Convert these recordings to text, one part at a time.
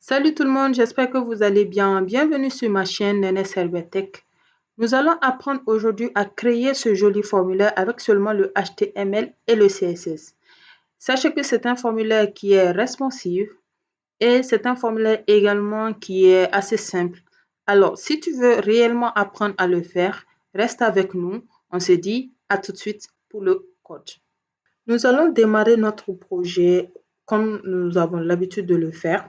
Salut tout le monde, j'espère que vous allez bien. Bienvenue sur ma chaîne Nene Servetech. Nous allons apprendre aujourd'hui à créer ce joli formulaire avec seulement le HTML et le CSS. Sachez que c'est un formulaire qui est responsive et c'est un formulaire également qui est assez simple. Alors, si tu veux réellement apprendre à le faire, reste avec nous. On se dit à tout de suite pour le code. Nous allons démarrer notre projet comme nous avons l'habitude de le faire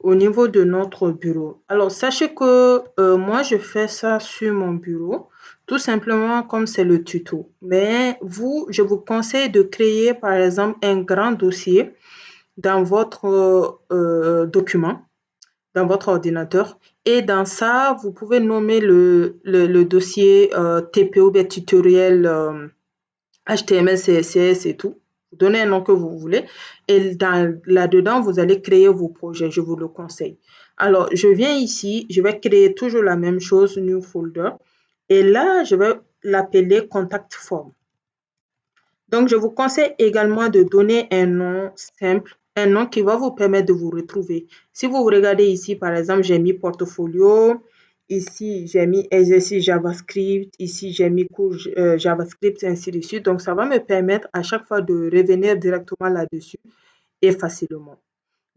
au niveau de notre bureau. Alors, sachez que moi, je fais ça sur mon bureau, tout simplement comme c'est le tuto. Mais vous, je vous conseille de créer, par exemple, un grand dossier dans votre document, dans votre ordinateur. Et dans ça, vous pouvez nommer le dossier TPO, bien, tutoriel HTML, CSS et tout. Vous donnez un nom que vous voulez. Et là-dedans, vous allez créer vos projets. Je vous le conseille. Alors, je viens ici. Je vais créer toujours la même chose, New Folder. Et là, je vais l'appeler Contact Form. Donc, je vous conseille également de donner un nom simple, un nom qui va vous permettre de vous retrouver. Si vous regardez ici, par exemple, j'ai mis portfolio. Ici, j'ai mis exercice JavaScript. Ici, j'ai mis cours JavaScript, ainsi de suite. Donc, ça va me permettre à chaque fois de revenir directement là-dessus et facilement.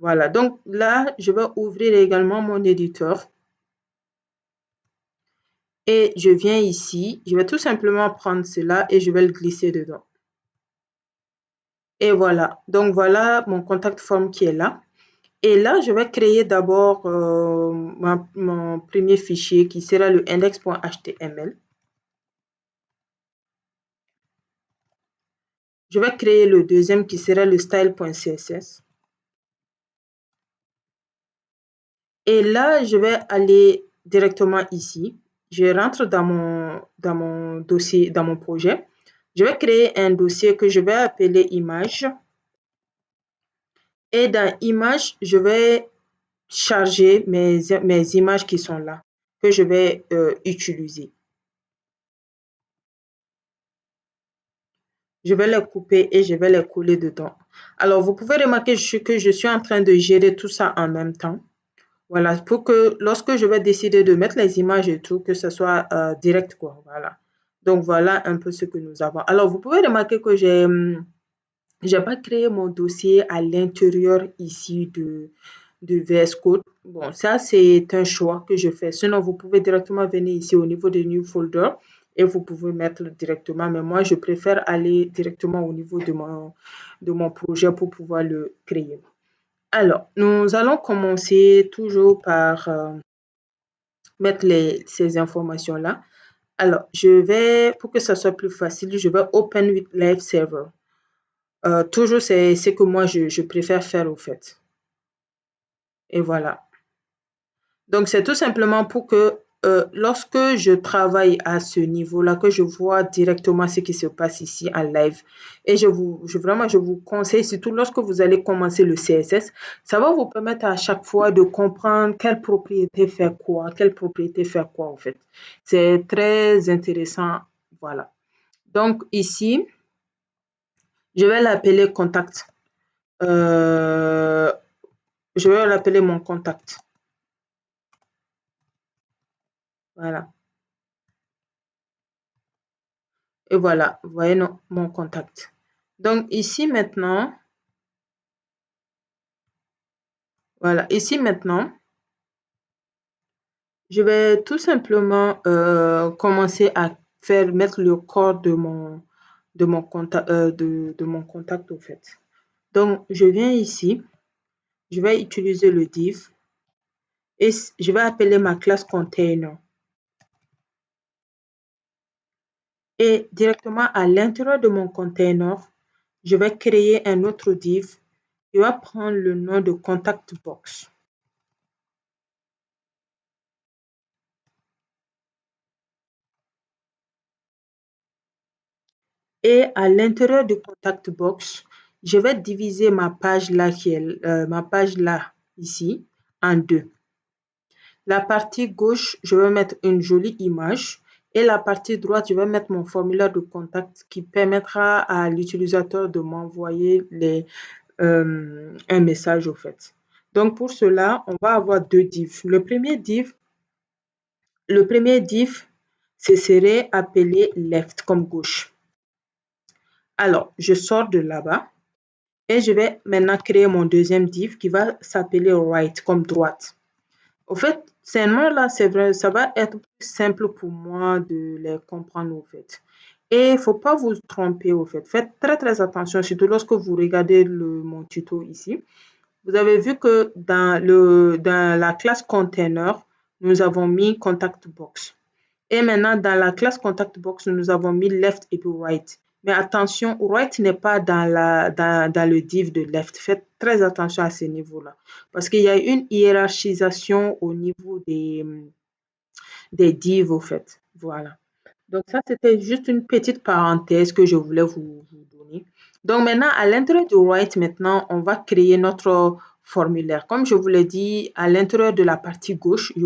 Voilà. Donc, là, je vais ouvrir également mon éditeur. Et je viens ici. Je vais tout simplement prendre cela et je vais le glisser dedans. Et voilà. Donc, voilà mon contact form qui est là. Et là, je vais créer d'abord mon premier fichier qui sera le index.html. Je vais créer le deuxième qui sera le style.css. Et là, je vais aller directement ici. Je rentre dans mon dossier, dans mon projet. Je vais créer un dossier que je vais appeler image. Et dans image, je vais charger mes images qui sont là, que je vais utiliser. Je vais les couper et je vais les coller dedans. Alors, vous pouvez remarquer que je suis en train de gérer tout ça en même temps. Voilà, pour que lorsque je vais décider de mettre les images et tout, que ce soit direct, quoi. Voilà. Donc, voilà un peu ce que nous avons. Alors, vous pouvez remarquer que j'ai pas créé mon dossier à l'intérieur ici de VS Code. Bon, ça, c'est un choix que je fais. Sinon, vous pouvez directement venir ici au niveau de New Folder et vous pouvez mettre directement. Mais moi, je préfère aller directement au niveau de mon projet pour pouvoir le créer. Alors, nous allons commencer toujours par mettre ces informations-là. Alors, pour que ça soit plus facile, je vais Open with Live Server. Toujours, c'est ce que moi, je préfère faire au fait. Et voilà. Donc, c'est tout simplement pour que lorsque je travaille à ce niveau-là, que je vois directement ce qui se passe ici en live. Et vraiment, je vous conseille, surtout lorsque vous allez commencer le CSS, ça va vous permettre à chaque fois de comprendre quelle propriété fait quoi, en fait. C'est très intéressant. Voilà. Donc, ici, je vais l'appeler contact. Je vais l'appeler mon contact. Voilà. Et voilà, vous voyez mon contact. Donc ici maintenant, voilà, ici maintenant, je vais tout simplement commencer à mettre le corps de mon contact, de mon contact au fait. Donc je viens ici, je vais utiliser le div et je vais appeler ma classe container. Et directement à l'intérieur de mon container, je vais créer un autre div qui va prendre le nom de contact box. Et à l'intérieur du contact box, je vais diviser ma page là, ici, en deux. La partie gauche, je vais mettre une jolie image et la partie droite, je vais mettre mon formulaire de contact qui permettra à l'utilisateur de m'envoyer un message au fait. Donc, pour cela, on va avoir deux divs. Le premier div, ce serait appelé left comme gauche. Alors, je sors de là-bas et je vais maintenant créer mon deuxième div qui va s'appeler right comme droite. Au fait, ces noms-là, c'est vrai, ça va être plus simple pour moi de les comprendre, au fait. Et il ne faut pas vous tromper, au fait. Faites très, très attention, surtout lorsque vous regardez mon tuto ici. Vous avez vu que dans la classe container, nous avons mis contact box. Et maintenant, dans la classe contact box, nous avons mis left et puis right. Mais attention, right n'est pas dans le div de left. Faites très attention à ce niveau-là. Parce qu'il y a une hiérarchisation au niveau des divs, au fait. Voilà. Donc ça, c'était juste une petite parenthèse que je voulais vous donner. Donc maintenant, à l'intérieur du Write, maintenant, on va créer notre formulaire. Comme je vous l'ai dit, à l'intérieur de la partie gauche, il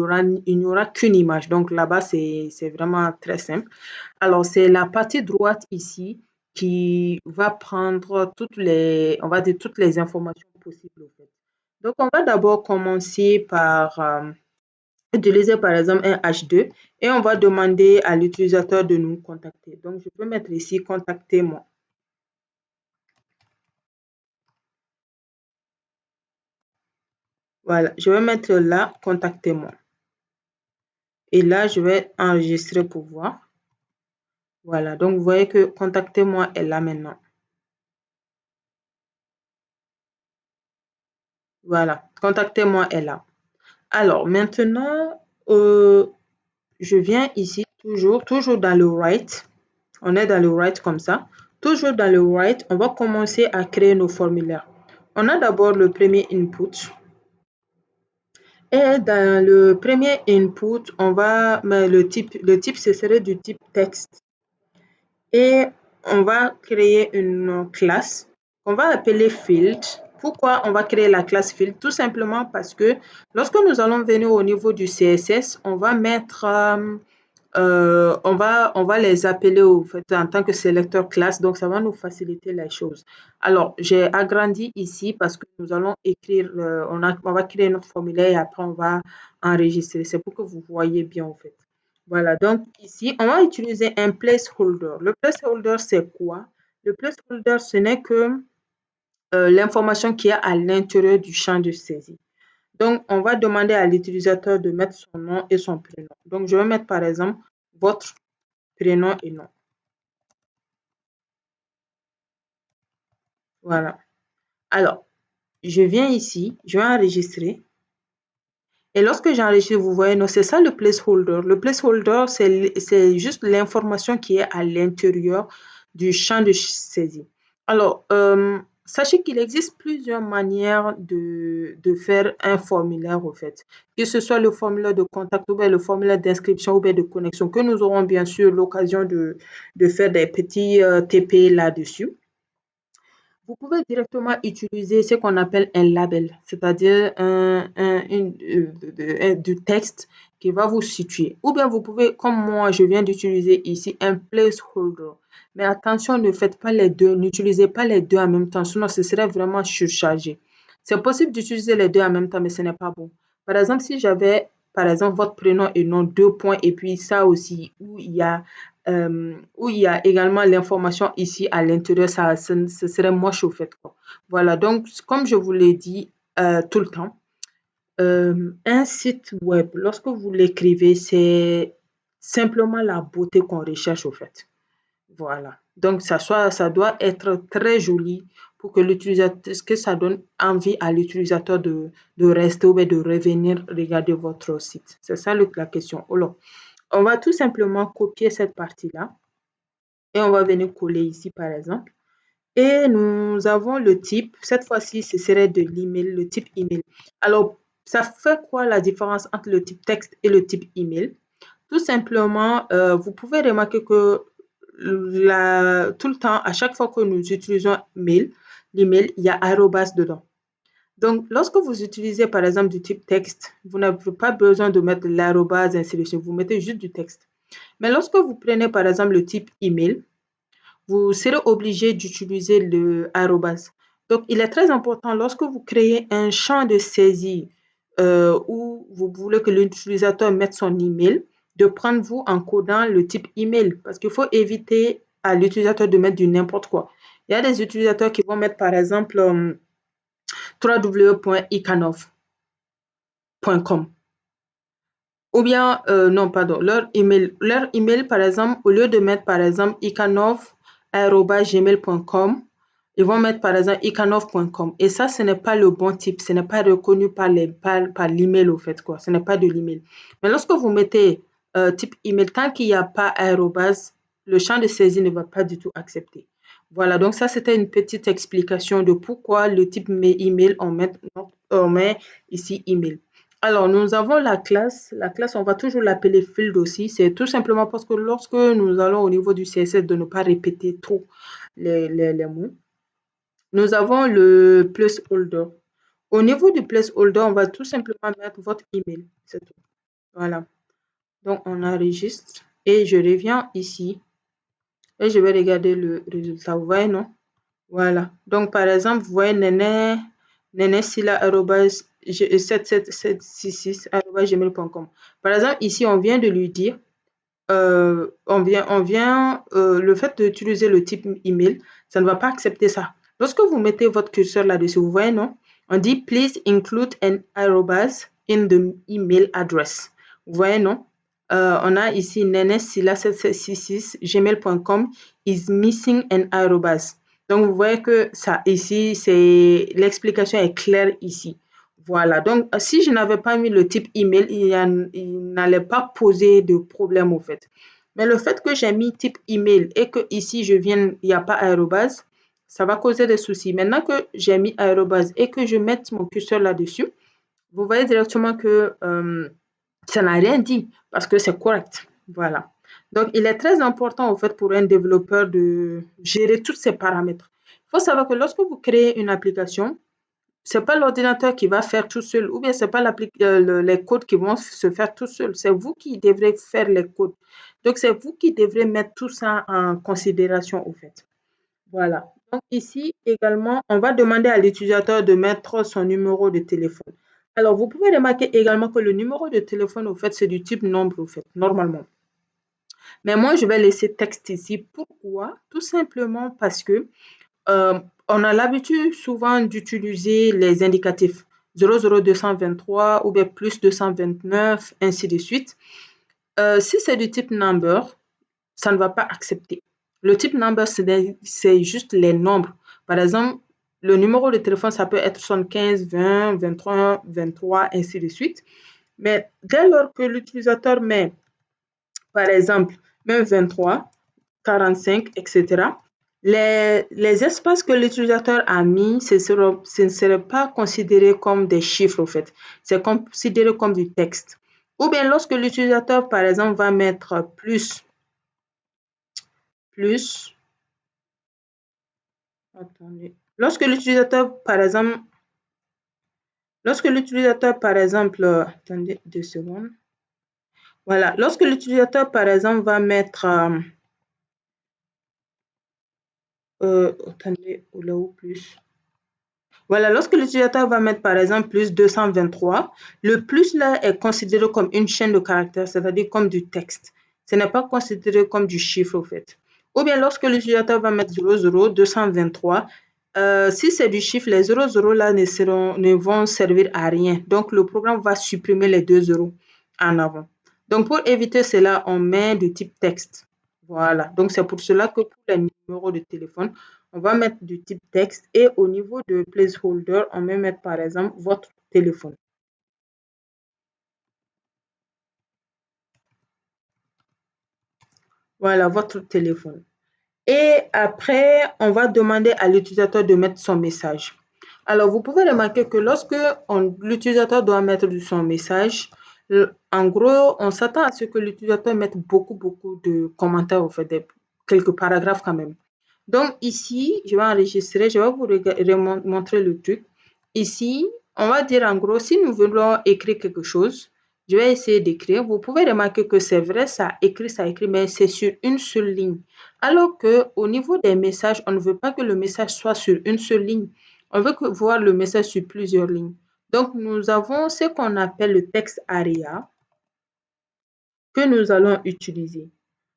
n'y aura qu'une image. Donc là-bas, c'est vraiment très simple. Alors, c'est la partie droite ici qui va prendre on va dire, toutes les informations possibles, au fait. Donc, on va d'abord commencer par utiliser par exemple un H2 et on va demander à l'utilisateur de nous contacter. Donc, je peux mettre ici contactez-moi. Voilà, je vais mettre là contactez-moi. Et là, je vais enregistrer pour voir. Voilà, donc vous voyez que contactez-moi est là maintenant. Voilà, contactez-moi est là. Alors, maintenant, je viens ici toujours dans le write. On est dans le write comme ça. Toujours dans le write, on va commencer à créer nos formulaires. On a d'abord le premier input. Et dans le premier input, on va mettre le type, ce serait du type texte. Et on va créer une classe qu'on va appeler field. Pourquoi on va créer la classe field? Tout simplement parce que lorsque nous allons venir au niveau du CSS, on va mettre on va les appeler au fait, en tant que sélecteur classe, donc ça va nous faciliter les choses. Alors, j'ai agrandi ici parce que nous allons écrire, on va créer notre formulaire et après on va enregistrer. C'est pour que vous voyez bien en fait. Voilà, donc ici, on va utiliser un placeholder. Le placeholder, c'est quoi? Le placeholder, ce n'est que l'information qui est à l'intérieur du champ de saisie. Donc, on va demander à l'utilisateur de mettre son nom et son prénom. Donc, je vais mettre par exemple votre prénom et nom. Voilà. Alors, je viens ici, je vais enregistrer. Et lorsque j'enregistre, vous voyez, non, c'est ça le placeholder. Le placeholder, c'est juste l'information qui est à l'intérieur du champ de saisie. Alors, sachez qu'il existe plusieurs manières de faire un formulaire, au fait. Que ce soit le formulaire de contact ou bien le formulaire d'inscription ou bien de connexion, que nous aurons bien sûr l'occasion de faire des petits TP là-dessus. Vous pouvez directement utiliser ce qu'on appelle un label, c'est-à-dire du texte qui va vous situer. Ou bien vous pouvez, comme moi, je viens d'utiliser ici, un placeholder. Mais attention, ne faites pas les deux, n'utilisez pas les deux en même temps, sinon ce serait vraiment surchargé. C'est possible d'utiliser les deux en même temps, mais ce n'est pas bon. Par exemple, si j'avais, par exemple, votre prénom et nom, deux points, et puis ça aussi, où il y a également l'information ici à l'intérieur, ce serait moche au fait, quoi. Voilà, donc comme je vous l'ai dit tout le temps, un site web, lorsque vous l'écrivez, c'est simplement la beauté qu'on recherche au fait. Voilà. Donc ça doit être très joli pour que ça donne envie à l'utilisateur de rester ou bien de revenir regarder votre site. C'est ça la question. Alors, on va tout simplement copier cette partie-là et on va venir coller ici par exemple. Et nous avons le type, cette fois-ci ce serait de l'email, le type email. Alors, ça fait quoi la différence entre le type texte et le type email? Tout simplement, vous pouvez remarquer que tout le temps, à chaque fois que nous utilisons l'email, il y a arrobas dedans. Donc, lorsque vous utilisez par exemple du type texte, vous n'avez pas besoin de mettre l'arrobas, ainsi de suite, vous mettez juste du texte. Mais lorsque vous prenez par exemple le type email, vous serez obligé d'utiliser le arrobas. Donc, il est très important lorsque vous créez un champ de saisie où vous voulez que l'utilisateur mette son email, de prendre vous en codant le type email parce qu'il faut éviter à l'utilisateur de mettre du n'importe quoi. Il y a des utilisateurs qui vont mettre par exemple www.icanov.com. Ou bien, non, pardon, leur email, par exemple, au lieu de mettre, par exemple, ikanov@gmail.com, ils vont mettre, par exemple, ikanov.com. Et ça, ce n'est pas le bon type, ce n'est pas reconnu par l'email, au fait, quoi. Ce n'est pas de l'email. Mais lorsque vous mettez type email, tant qu'il n'y a pas arrobase, le champ de saisie ne va pas du tout accepter. Voilà, donc ça, c'était une petite explication de pourquoi le type email, on met ici email. Alors, nous avons la classe. La classe, on va toujours l'appeler field aussi. C'est tout simplement parce que lorsque nous allons au niveau du CSS de ne pas répéter trop les mots. Nous avons le placeholder. Au niveau du placeholder, on va tout simplement mettre votre email. C'est tout. Voilà. Donc, on enregistre et je reviens ici et je vais regarder le résultat. Vous voyez, non? Voilà. Donc, par exemple, vous voyez nenesila@7766@gmail.com. Par exemple, ici, on vient de lui dire, le fait d'utiliser le type email, ça ne va pas accepter ça. Lorsque vous mettez votre curseur là-dessus, vous voyez, non? On dit, please include an arrobas in the email address. Vous voyez, non? On a ici nenesila7766@gmail.com is missing an arrobas. Donc, vous voyez que ça ici, l'explication est claire ici. Voilà. Donc, si je n'avais pas mis le type email, il n'allait pas poser de problème au fait. Mais le fait que j'ai mis type email et que ici, il n'y a pas arrobase, ça va causer des soucis. Maintenant que j'ai mis arrobase et que je mette mon curseur là-dessus, vous voyez directement que ça n'a rien dit parce que c'est correct. Voilà. Donc, il est très important, au fait, pour un développeur de gérer tous ces paramètres. Il faut savoir que lorsque vous créez une application, c'est pas l'ordinateur qui va faire tout seul ou bien c'est pas les codes qui vont se faire tout seul. C'est vous qui devrez faire les codes. Donc, c'est vous qui devrez mettre tout ça en considération, au fait. Voilà. Donc, ici également, on va demander à l'utilisateur de mettre son numéro de téléphone. Alors, vous pouvez remarquer également que le numéro de téléphone, au fait, c'est du type nombre, au fait, normalement. Mais moi, je vais laisser texte ici. Pourquoi? Tout simplement parce que on a l'habitude souvent d'utiliser les indicatifs 00223 ou bien plus 229, ainsi de suite. Si c'est du type number, ça ne va pas accepter. Le type number, c'est juste les nombres. Par exemple, le numéro de téléphone, ça peut être 75, 20, 23, 23, ainsi de suite. Mais dès lors que l'utilisateur met, par exemple, même 23, 45, etc., les espaces que l'utilisateur a mis, ce ne serait pas considéré comme des chiffres, en fait. C'est considéré comme du texte. Ou bien lorsque l'utilisateur, par exemple, va mettre plus, attendez. Attendez 2 secondes. Voilà, lorsque l'utilisateur, par exemple, va mettre, attendez, là où plus. Voilà, lorsque l'utilisateur va mettre par exemple plus 223, le plus là est considéré comme une chaîne de caractères, c'est-à-dire comme du texte. Ce n'est pas considéré comme du chiffre au fait. Ou bien lorsque l'utilisateur va mettre 00, 223, si c'est du chiffre, les 00 là ne vont servir à rien. Donc le programme va supprimer les 2 zéros en avant. Donc pour éviter cela, on met du type texte. Voilà, donc c'est pour cela que pour les numéros de téléphone, on va mettre du type texte et au niveau de placeholder, on va mettre par exemple votre téléphone. Voilà, votre téléphone. Et après, on va demander à l'utilisateur de mettre son message. Alors, vous pouvez remarquer que lorsque l'utilisateur doit mettre son message, en gros, on s'attend à ce que l'utilisateur mette beaucoup de commentaires, en fait, quelques paragraphes quand même. Donc ici, je vais enregistrer, je vais vous montrer le truc. Ici, on va dire en gros, si nous voulons écrire quelque chose, je vais essayer d'écrire. Vous pouvez remarquer que c'est vrai, ça écrit, mais c'est sur une seule ligne. Alors que au niveau des messages, on ne veut pas que le message soit sur une seule ligne. On veut voir le message sur plusieurs lignes. Donc, nous avons ce qu'on appelle le texte ARIA que nous allons utiliser.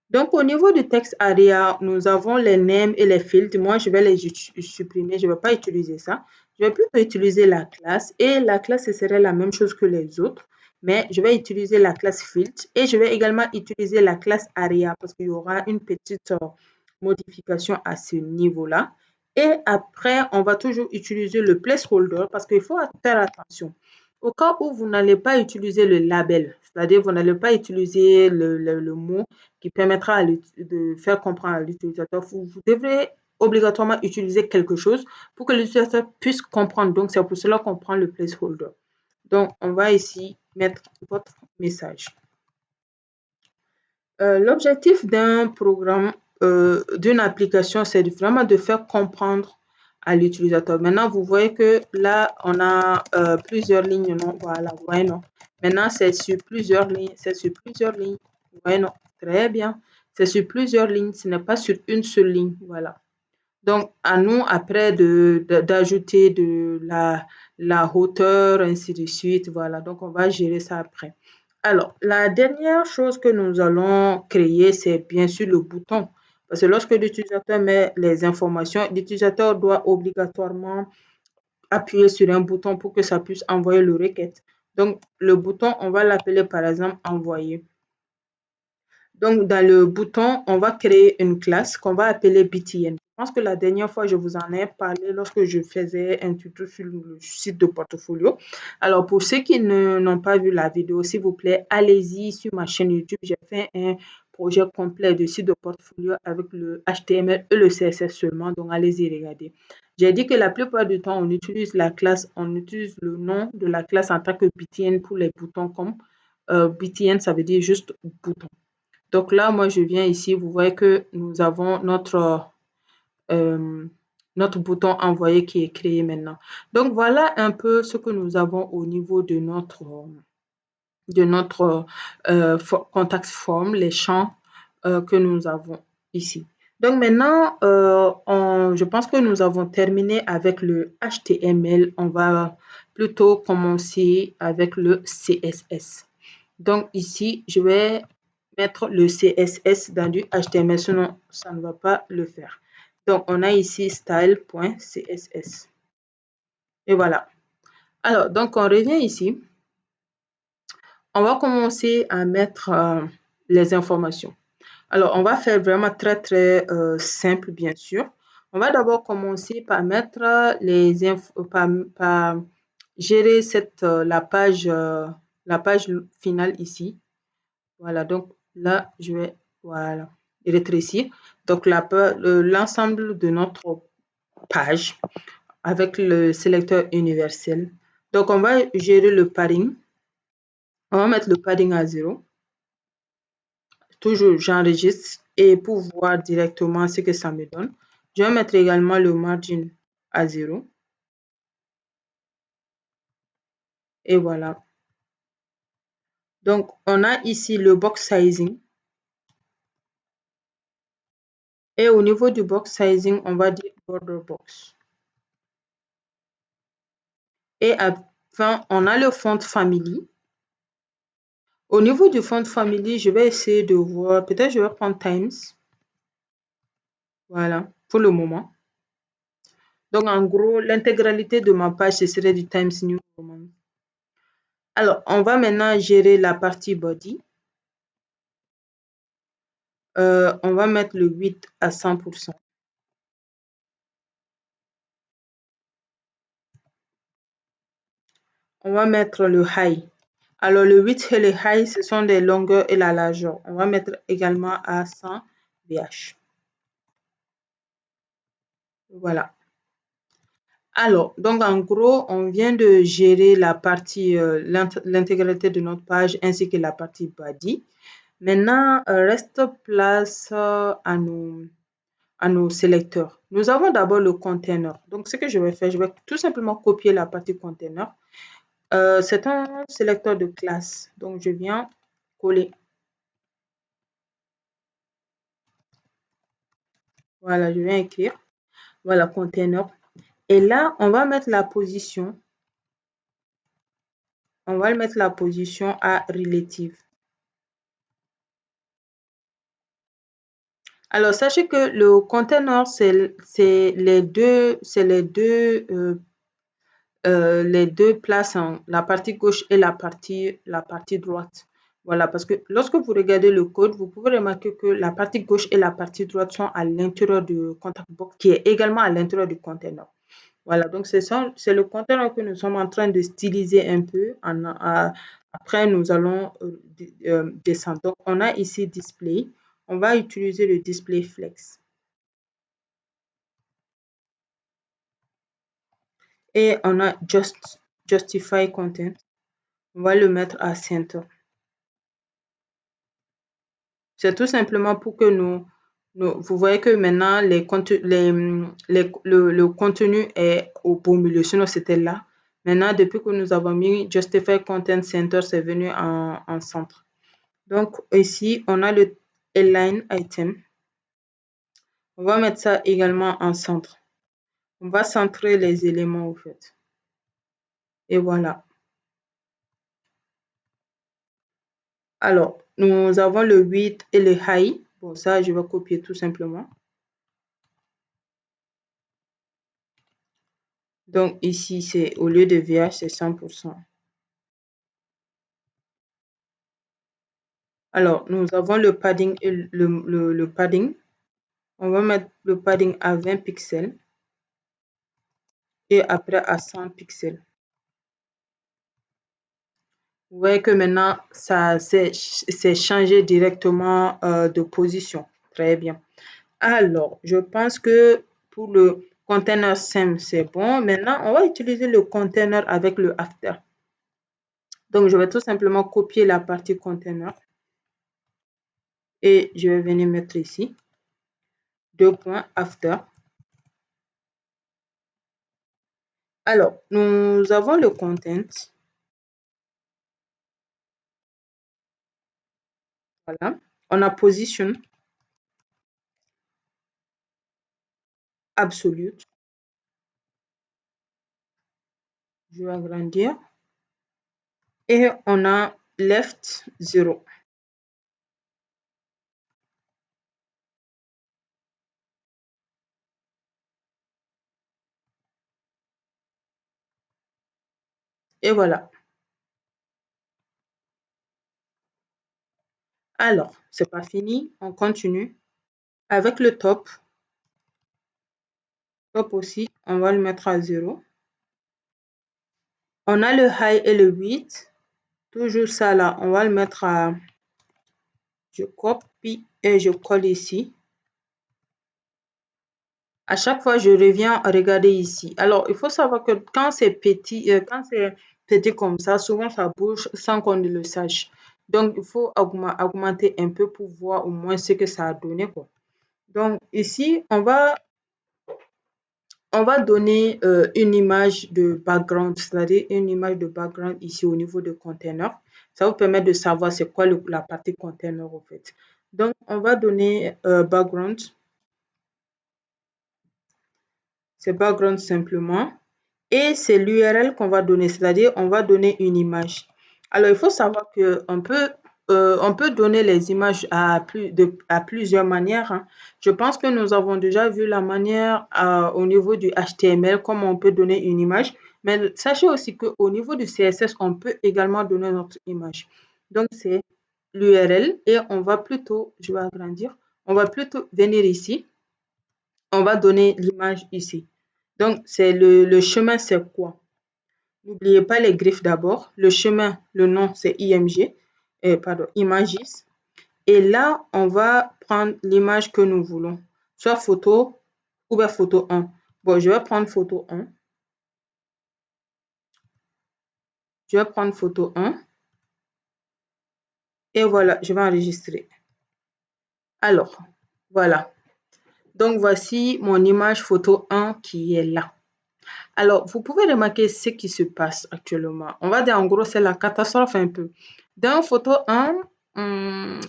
Donc, au niveau du texte ARIA, nous avons les names et les fields. Moi, je vais les supprimer. Je ne vais pas utiliser ça. Je vais plutôt utiliser la classe. Et la classe, ce serait la même chose que les autres. Mais je vais utiliser la classe field. Et je vais également utiliser la classe ARIA parce qu'il y aura une petite modification à ce niveau-là. Et après, on va toujours utiliser le placeholder parce qu'il faut faire attention. Au cas où vous n'allez pas utiliser le label, c'est-à-dire vous n'allez pas utiliser le mot qui permettra de faire comprendre à l'utilisateur, vous devrez obligatoirement utiliser quelque chose pour que l'utilisateur puisse comprendre. Donc, c'est pour cela qu'on prend le placeholder. Donc, on va ici mettre votre message. L'objectif d'un programme, d'une application, c'est vraiment de faire comprendre à l'utilisateur. Maintenant, vous voyez que là, on a plusieurs lignes, non? Voilà, vous voyez, non? Maintenant, c'est sur plusieurs lignes, c'est sur plusieurs lignes. Vous voyez, non? Très bien. C'est sur plusieurs lignes, ce n'est pas sur une seule ligne, voilà. Donc, à nous, après, d'ajouter de la hauteur, ainsi de suite, voilà. Donc, on va gérer ça après. Alors, la dernière chose que nous allons créer, c'est bien sûr le bouton. Parce que lorsque l'utilisateur met les informations, l'utilisateur doit obligatoirement appuyer sur un bouton pour que ça puisse envoyer le requête. Donc, le bouton, on va l'appeler par exemple envoyer. Donc, dans le bouton, on va créer une classe qu'on va appeler BTN. Je pense que la dernière fois, je vous en ai parlé lorsque je faisais un tuto sur le site de portfolio. Alors, pour ceux qui n'ont pas vu la vidéo, s'il vous plaît, allez-y sur ma chaîne YouTube. J'ai fait un projet complet de site de portfolio avec le HTML et le CSS seulement. Donc, allez-y regarder. J'ai dit que la plupart du temps, on utilise la classe, on utilise le nom de la classe en tant que BTN pour les boutons comme BTN, ça veut dire juste bouton. Donc là, moi, je viens ici, vous voyez que nous avons euh, notre bouton envoyer qui est créé maintenant. Donc voilà un peu ce que nous avons au niveau de notre contact form, les champs que nous avons ici. Donc maintenant, je pense que nous avons terminé avec le HTML. On va plutôt commencer avec le CSS. Donc ici, je vais mettre le CSS dans du HTML, sinon ça ne va pas le faire. Donc, on a ici style.css. Et voilà. Alors, donc, on revient ici. On va commencer à mettre les informations. Alors, on va faire vraiment très, très simple, bien sûr. On va d'abord commencer par mettre les infos, par gérer la page finale ici. Voilà, donc là, je vais voilà, rétrécir. Donc, l'ensemble de notre page avec le sélecteur universel. Donc, on va gérer le padding. On va mettre le padding à 0. Toujours, j'enregistre et pour voir directement ce que ça me donne, je vais mettre également le margin à 0. Et voilà. Donc, on a ici le box sizing. Et au niveau du box sizing, on va dire border box. Et enfin, on a le font family. Au niveau du font family, je vais essayer de voir, peut-être je vais prendre Times. Voilà, pour le moment. Donc, en gros, l'intégralité de ma page, ce serait du Times New Roman. Alors, on va maintenant gérer la partie body. On va mettre le 8 à 100%. On va mettre le high. Alors, le 8 et le high, ce sont les longueurs et la largeur. On va mettre également à 100 VH. Voilà. Alors, donc en gros, on vient de gérer la partie, l'intégralité de notre page ainsi que la partie body. Maintenant, reste place à nos sélecteurs. Nous avons d'abord le container. Donc, ce que je vais faire, je vais tout simplement copier la partie container. C'est un sélecteur de classe. Donc, je viens coller. Voilà, je viens écrire. Voilà, container. Et là, on va mettre la position. On va mettre la position à relative. Alors, sachez que le container, c'est les deux places, la partie gauche et la partie droite. Voilà, parce que lorsque vous regardez le code, vous pouvez remarquer que la partie gauche et la partie droite sont à l'intérieur du contact box, qui est également à l'intérieur du container. Voilà, donc c'est le container que nous sommes en train de styliser un peu. Après, nous allons descendre. Donc, on a ici display. On va utiliser le display flex. Et on a justify content. On va le mettre à center. C'est tout simplement pour que vous voyez que maintenant le contenu est au beau milieu, sinon c'était là. Maintenant, depuis que nous avons mis Justify Content Center, c'est venu en centre. Donc ici, on a le Align Item. On va mettre ça également en centre. On va centrer les éléments au fait. Et voilà. Alors, nous avons le width et le high. Bon, ça, je vais copier tout simplement. Donc ici, c'est au lieu de VH, c'est 100%. Alors, nous avons le padding et le padding. On va mettre le padding à 20 pixels et après à 100 pixels. Vous voyez que maintenant, ça s'est changé directement de position. Très bien. Alors, je pense que pour le container sim, c'est bon. Maintenant, on va utiliser le container avec le after. Donc, je vais tout simplement copier la partie container. Et je vais venir mettre ici. 2 points after. Alors, nous avons le content. Voilà. On a position. Absolute. Je vais agrandir. Et on a left 0. Et voilà. Alors, c'est pas fini. On continue. Avec le top. Top aussi, on va le mettre à 0. On a le high et le width. Toujours ça là, on va le mettre à... Je copie et je colle ici. À chaque fois, je reviens regarder ici. Alors, il faut savoir que quand c'est petit comme ça, souvent ça bouge sans qu'on ne le sache. Donc, il faut augmenter un peu pour voir au moins ce que ça a donné, quoi. Donc, ici, on va donner une image de background, c'est-à-dire une image de background ici au niveau de container. Ça vous permet de savoir c'est quoi la partie container, en fait. Donc, on va donner background. C'est background simplement. Et c'est l'URL qu'on va donner, c'est-à-dire on va donner une image. Alors, il faut savoir qu'on peut donner les images à plusieurs manières, hein. Je pense que nous avons déjà vu la manière au niveau du HTML, comment on peut donner une image. Mais sachez aussi qu'au niveau du CSS, on peut également donner notre image. Donc, c'est l'URL et on va plutôt, je vais agrandir, on va plutôt venir ici. On va donner l'image ici. Donc, c'est le chemin, c'est quoi? N'oubliez pas les griffes d'abord. Le chemin, le nom, c'est IMG, Images. Et là, on va prendre l'image que nous voulons, soit photo ou bien photo 1. Bon, je vais prendre photo 1. Je vais prendre photo 1. Et voilà, je vais enregistrer. Alors, voilà. Donc, voici mon image photo 1 qui est là. Alors, vous pouvez remarquer ce qui se passe actuellement. On va dire en gros, c'est la catastrophe un peu. Dans photo 1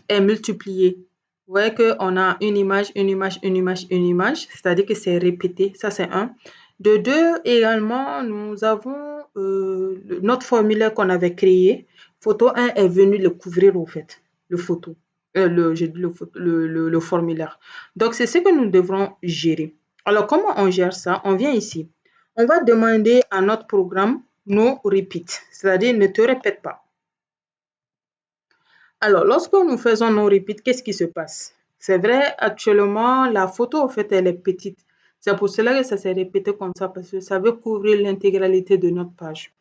est multiplié. Vous voyez qu'on a une image, une image, une image, une image, c'est-à-dire que c'est répété. Ça, c'est 1. De deux, également, nous avons notre formulaire qu'on avait créé. Photo 1 est venu le couvrir au fait, le photo, j'ai dit le formulaire. Donc, c'est ce que nous devrons gérer. Alors, comment on gère ça? On vient ici. On va demander à notre programme no repeat, c'est-à-dire ne te répète pas. Alors, lorsque nous faisons no repeat, qu'est-ce qui se passe? C'est vrai, actuellement, la photo, en fait, elle est petite. C'est pour cela que ça s'est répété comme ça, parce que ça veut couvrir l'intégralité de notre page.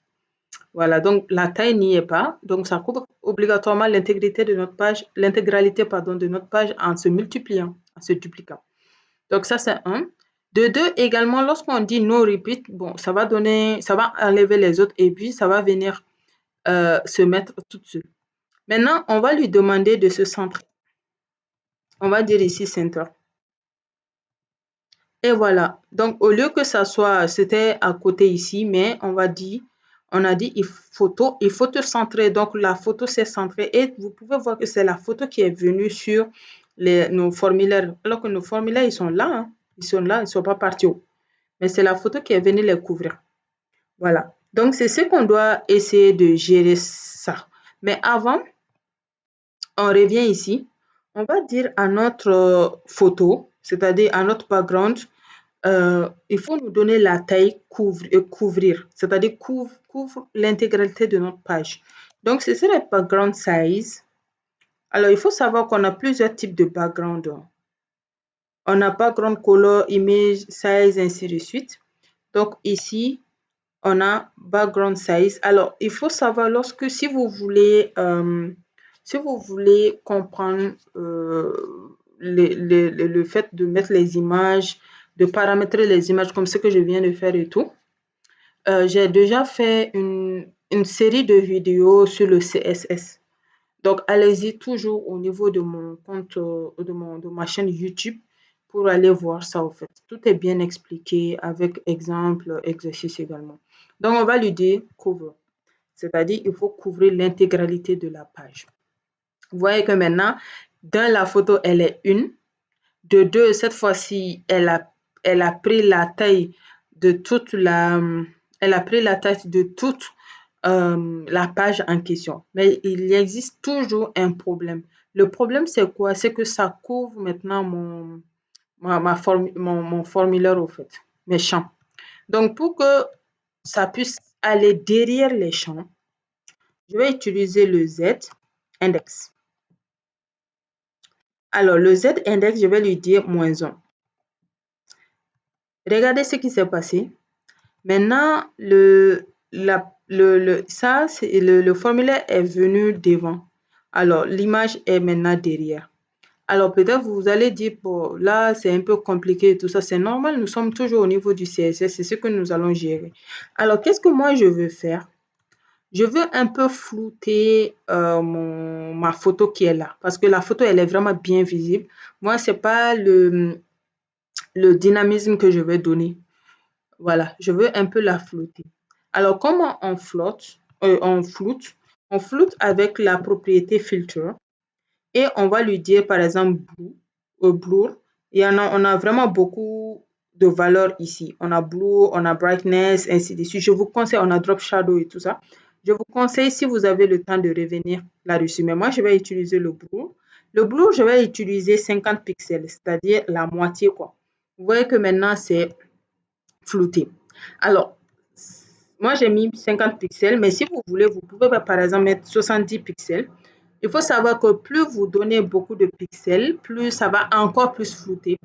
Voilà, donc la taille n'y est pas. Donc, ça couvre obligatoirement l'intégrité de notre page, l'intégralité, pardon, de notre page en se multipliant, en se dupliquant. Donc, ça, c'est un. De deux, également, lorsqu'on dit no repeat, bon, ça va donner, ça va enlever les autres et puis ça va venir se mettre toute seule. Maintenant, on va lui demander de se centrer. On va dire ici center. Et voilà. Donc, au lieu que ça soit, c'était à côté ici, mais on a dit, il faut te centrer. Donc, la photo s'est centrée et vous pouvez voir que c'est la photo qui est venue sur nos formulaires. Alors que nos formulaires, ils sont là, hein. Ils sont là, ils ne sont pas partis haut. Mais c'est la photo qui est venue les couvrir. Voilà. Donc, c'est ce qu'on doit essayer de gérer ça. Mais avant, on revient ici. On va dire à notre photo, c'est-à-dire à notre background, il faut nous donner la taille couvrir, c'est-à-dire couvre l'intégralité de notre page. Donc, c'est le background size. Alors, il faut savoir qu'on a plusieurs types de background. On a background color, image, size, ainsi de suite. Donc, ici, on a background size. Alors, il faut savoir si vous voulez comprendre le fait de mettre les images, de paramétrer les images comme ce que je viens de faire et tout, j'ai déjà fait une série de vidéos sur le CSS. Donc, allez-y toujours au niveau de mon compte, de ma chaîne YouTube pour aller voir ça, en fait. Tout est bien expliqué avec exemple, exercice également. Donc, on va lui dire cover, c'est-à-dire il faut couvrir l'intégralité de la page. Vous voyez que maintenant, dans la photo, elle est une. De deux, cette fois-ci, elle a pris la taille de toute elle a pris la taille de toute la page en question. Mais il existe toujours un problème. Le problème, c'est quoi? C'est que ça couvre maintenant mon formulaire, au fait, mes champs. Donc, pour que ça puisse aller derrière les champs, je vais utiliser le Z index. Alors, le Z index, je vais lui dire -1. Regardez ce qui s'est passé. Maintenant, le formulaire est venu devant. Alors, l'image est maintenant derrière. Alors, peut-être vous allez dire, bon, là, c'est un peu compliqué et tout ça. C'est normal, nous sommes toujours au niveau du CSS. C'est ce que nous allons gérer. Alors, qu'est-ce que moi, je veux faire? Je veux un peu flouter ma photo qui est là. Parce que la photo, elle est vraiment bien visible. Moi, ce n'est pas le dynamisme que je vais donner. Voilà, je veux un peu la flouter. Alors, comment on floute? On floute. On floute avec la propriété filter et on va lui dire, par exemple, blur. On a vraiment beaucoup de valeurs ici. On a blue, on a brightness, ainsi de suite. Je vous conseille, on a drop shadow et tout ça. Je vous conseille, si vous avez le temps, de revenir là-dessus. Mais moi, je vais utiliser le blur. Le blur, je vais utiliser 50 pixels, c'est-à-dire la moitié, quoi. Vous voyez que maintenant, c'est flouté. Alors, moi, j'ai mis 50 pixels, mais si vous voulez, vous pouvez par exemple mettre 70 pixels. Il faut savoir que plus vous donnez beaucoup de pixels, plus ça va encore plus flouter.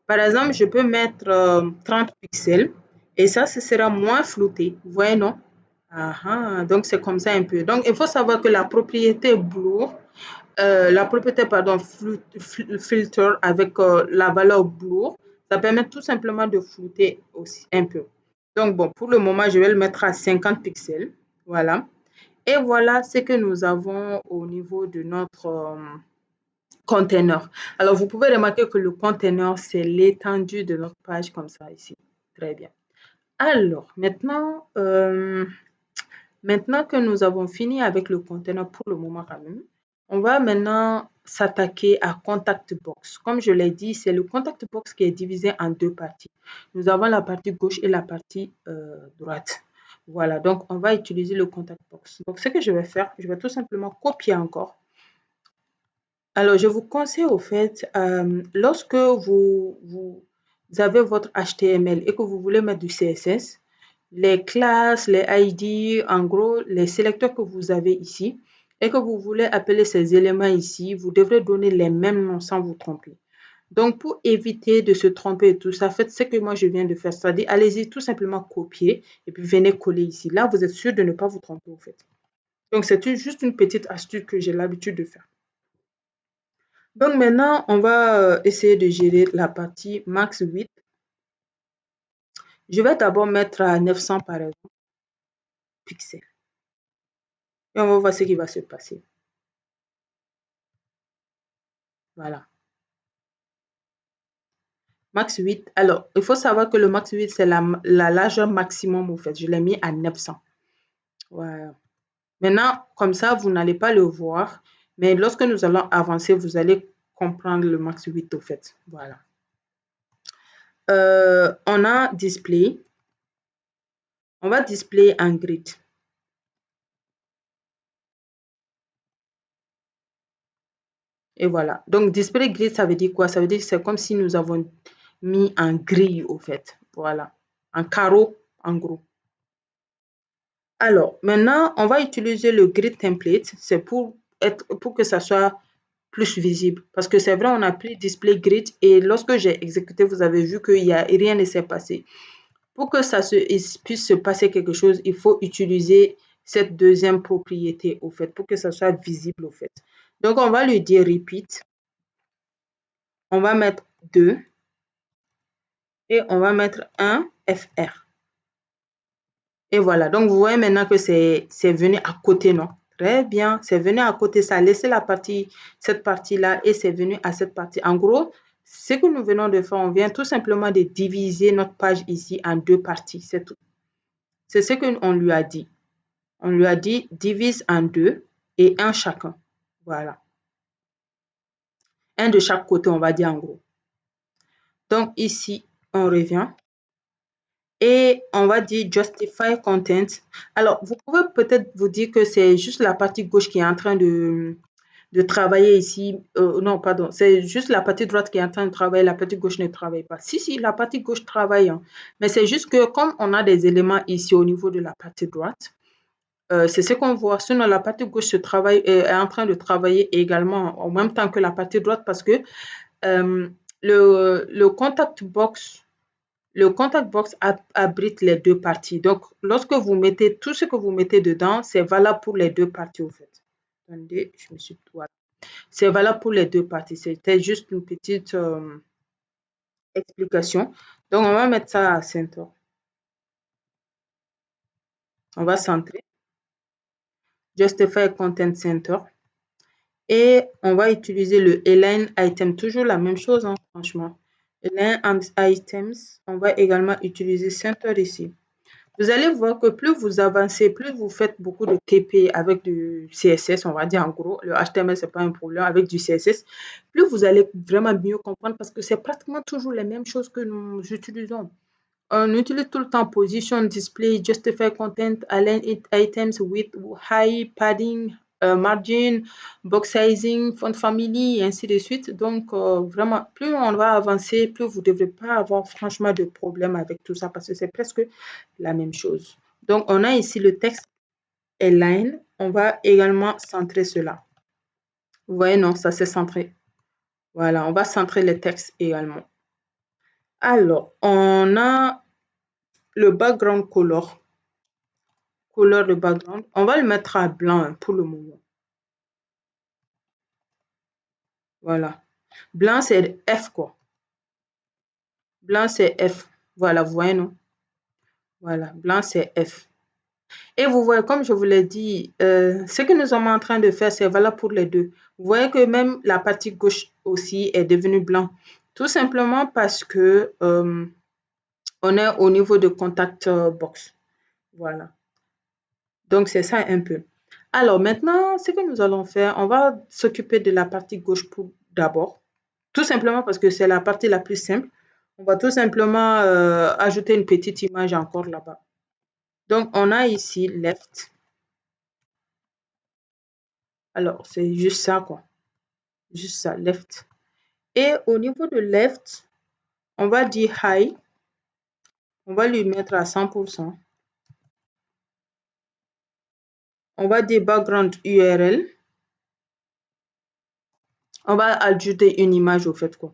Par exemple, je peux mettre 30 pixels et ça, ce sera moins flouté. Vous voyez, non? Donc, c'est comme ça un peu. Donc, il faut savoir que la propriété blur, pardon, filter avec la valeur blur, ça permet tout simplement de flouter aussi un peu. Donc, bon, pour le moment, je vais le mettre à 50 pixels. Voilà. Et voilà ce que nous avons au niveau de notre container. Alors, vous pouvez remarquer que le container, c'est l'étendue de notre page comme ça ici. Très bien. Alors, maintenant que nous avons fini avec le container pour le moment quand même, On va maintenant s'attaquer à Contact Box. Comme je l'ai dit, c'est le Contact Box qui est divisé en deux parties. Nous avons la partie gauche et la partie droite. Voilà, donc on va utiliser le Contact Box. Donc, ce que je vais faire, je vais tout simplement copier encore. Alors, je vous conseille au fait, lorsque vous avez votre HTML et que vous voulez mettre du CSS, les classes, les ID, en gros, les sélecteurs que vous avez ici, et que vous voulez appeler ces éléments ici, vous devrez donner les mêmes noms sans vous tromper. Donc, pour éviter de se tromper et tout ça, faites ce que moi je viens de faire. C'est-à-dire, allez-y tout simplement copier et puis venez coller ici. Là, vous êtes sûr de ne pas vous tromper au fait. Donc, c'est juste une petite astuce que j'ai l'habitude de faire. Donc maintenant, on va essayer de gérer la partie max 8. Je vais d'abord mettre à 900 par exemple, pixels. Et on va voir ce qui va se passer. Voilà. Max 8. Alors, il faut savoir que le max 8, c'est la largeur maximum, en fait. Je l'ai mis à 900. Voilà. Maintenant, comme ça, vous n'allez pas le voir. Mais lorsque nous allons avancer, vous allez comprendre le max 8, au fait. Voilà. On a display. On va display en grid. Et voilà. Donc, display grid, ça veut dire quoi? Ça veut dire que c'est comme si nous avons mis en grille, au fait. Voilà. En carreau, en gros. Alors, maintenant, on va utiliser le grid template. C'est pour que ça soit plus visible. Parce que c'est vrai, on a pris display grid et lorsque j'ai exécuté, vous avez vu qu'il y a rien ne s'est passé. Pour que il puisse se passer quelque chose, il faut utiliser cette deuxième propriété, au fait, pour que ça soit visible, au fait. Donc, on va lui dire repeat. On va mettre 2 et on va mettre un FR. Et voilà, donc vous voyez maintenant que c'est venu à côté, non? Très bien, c'est venu à côté, ça a laissé cette partie-là et c'est venu à cette partie. En gros, ce que nous venons de faire, on vient tout simplement de diviser notre page ici en deux parties, c'est tout. C'est ce qu'on lui a dit. On lui a dit divise en deux et un chacun. Voilà. Un de chaque côté, on va dire en gros. Donc ici, on revient. Et on va dire justify content. Alors, vous pouvez peut-être vous dire que c'est juste la partie gauche qui est en train de travailler ici. Non, pardon, c'est juste la partie droite qui est en train de travailler, la partie gauche ne travaille pas. Si, la partie gauche travaille, hein. Mais c'est juste que comme on a des éléments ici au niveau de la partie droite, c'est ce qu'on voit. Sinon, la partie gauche est en train de travailler également en même temps que la partie droite parce que euh, le contact box abrite les deux parties. Donc, lorsque vous mettez tout ce que vous mettez dedans, c'est valable pour les deux parties, au fait. Attendez, je me suis... Voilà. C'est valable pour les deux parties. C'était juste une petite explication. Donc, on va mettre ça à center. On va centrer. Justify Content Center. Et on va utiliser le Align Item. Toujours la même chose, hein, franchement. Align Items. On va également utiliser Center ici. Vous allez voir que plus vous avancez, plus vous faites beaucoup de TP avec du CSS, on va dire en gros, le HTML, ce n'est pas un problème, avec du CSS, plus vous allez vraiment mieux comprendre parce que c'est pratiquement toujours les mêmes choses que nous utilisons. On utilise tout le temps position, display, justify content, align items with high padding, margin, box sizing, font family, et ainsi de suite. Donc, vraiment, plus on va avancer, plus vous ne devrez pas avoir franchement de problème avec tout ça parce que c'est presque la même chose. Donc, on a ici le texte align. On va également centrer cela. Vous voyez, non, ça c'est centré. Voilà, on va centrer le texte également. Alors, on a le background color. Couleur de background. On va le mettre à blanc hein, pour le moment. Voilà. Blanc, c'est F quoi. Blanc, c'est F. Voilà, vous voyez, non? Voilà, blanc, c'est F. Et vous voyez, comme je vous l'ai dit, ce que nous sommes en train de faire, c'est valable pour les deux. Vous voyez que même la partie gauche aussi est devenue blanc. Tout simplement parce que on est au niveau de contact box. Voilà. Donc, c'est ça un peu. Alors maintenant, ce que nous allons faire, on va s'occuper de la partie gauche pour d'abord. Tout simplement parce que c'est la partie la plus simple. On va tout simplement ajouter une petite image encore là-bas. Donc, on a ici left. Alors, c'est juste ça, quoi. Juste ça, left. Et au niveau de left, on va dire high. On va lui mettre à 100%. On va dire background URL. On va ajouter une image au fait, quoi.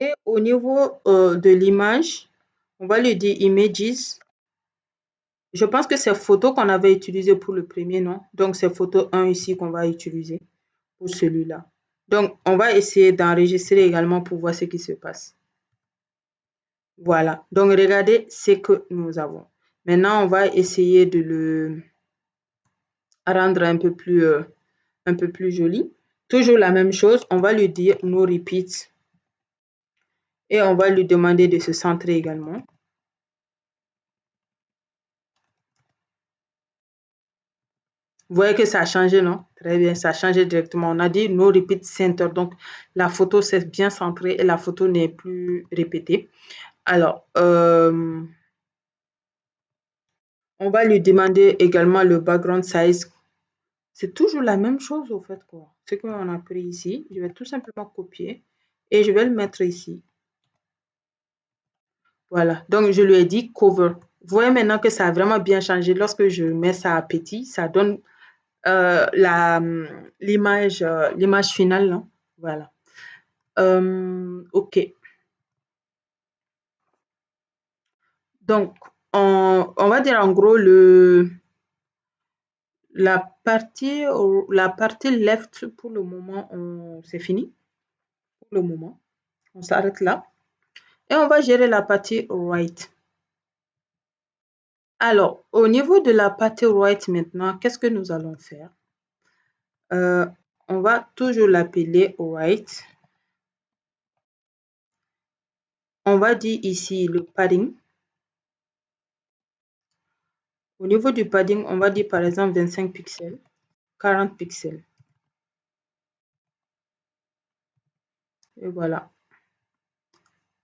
Et au niveau de l'image, on va lui dire images. Je pense que c'est photo qu'on avait utilisé pour le premier, non? Donc, c'est photo 1 ici qu'on va utiliser pour celui-là. Donc, on va essayer d'enregistrer également pour voir ce qui se passe. Voilà. Donc, regardez ce que nous avons. Maintenant, on va essayer de le rendre un peu plus joli. Toujours la même chose, on va lui dire no repeat et on va lui demander de se centrer également. Vous voyez que ça a changé, non? Très bien, ça a changé directement. On a dit no repeat center. Donc, la photo s'est bien centrée et la photo n'est plus répétée. Alors, on va lui demander également le background size. C'est toujours la même chose au fait, quoi. Ce qu'on a pris ici, je vais tout simplement copier et je vais le mettre ici. Voilà, donc je lui ai dit cover. Vous voyez maintenant que ça a vraiment bien changé. Lorsque je mets ça à petit, ça donne l'image finale, non? Voilà. Ok. Donc, on va dire en gros la partie left pour le moment, c'est fini. Pour le moment, on s'arrête là. Et on va gérer la partie right. Alors, au niveau de la partie right maintenant, qu'est-ce que nous allons faire? On va toujours l'appeler right. On va dire ici le padding. Au niveau du padding, on va dire par exemple 25 pixels, 40 pixels. Et voilà.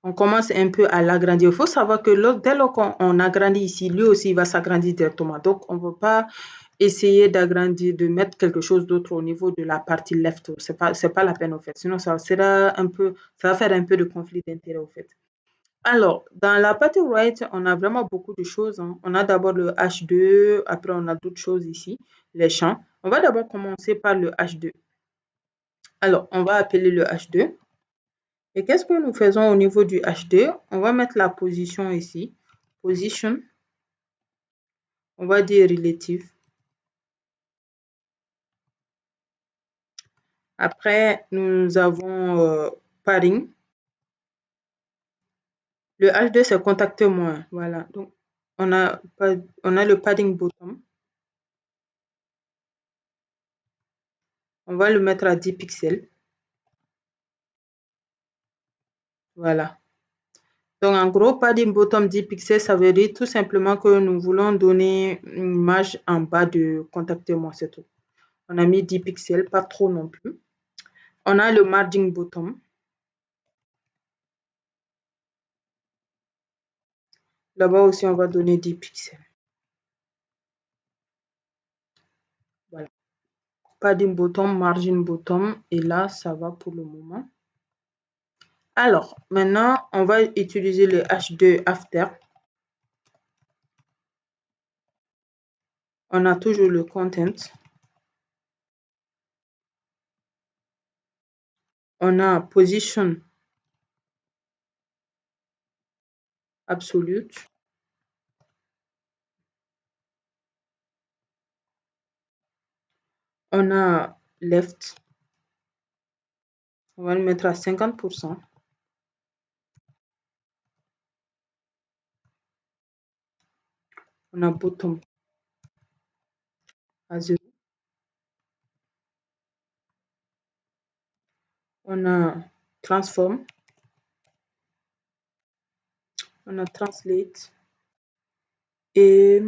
On commence un peu à l'agrandir. Il faut savoir que dès lors qu'on agrandit ici, lui aussi il va s'agrandir directement. Donc, on ne veut pas essayer d'agrandir, de mettre quelque chose d'autre au niveau de la partie left. C'est pas la peine, au fait. Sinon, ça va faire un peu de conflit d'intérêt, au fait. Alors, dans la partie right, on a vraiment beaucoup de choses, hein. On a d'abord le H2, après on a d'autres choses ici, les champs. On va d'abord commencer par le H2. Alors, on va appeler le H2. Et qu'est-ce que nous faisons au niveau du H2? On va mettre la position ici. Position. On va dire relative. Après, nous avons padding. Le H2, c'est contacte moins. Voilà. Donc, on a le padding bottom. On va le mettre à 10 pixels. Voilà. Donc, en gros, padding bottom 10 pixels, ça veut dire tout simplement que nous voulons donner une image en bas de contactez-moi, c'est tout. On a mis 10 pixels, pas trop non plus. On a le margin bottom. Là-bas aussi, on va donner 10 pixels. Voilà. Padding bottom, margin bottom. Et là, ça va pour le moment. Alors, maintenant, on va utiliser le H2 after. On a toujours le content. On a position absolute. On a left. On va le mettre à 50%. On a bottom à 0. On a transform. On a Translate. Et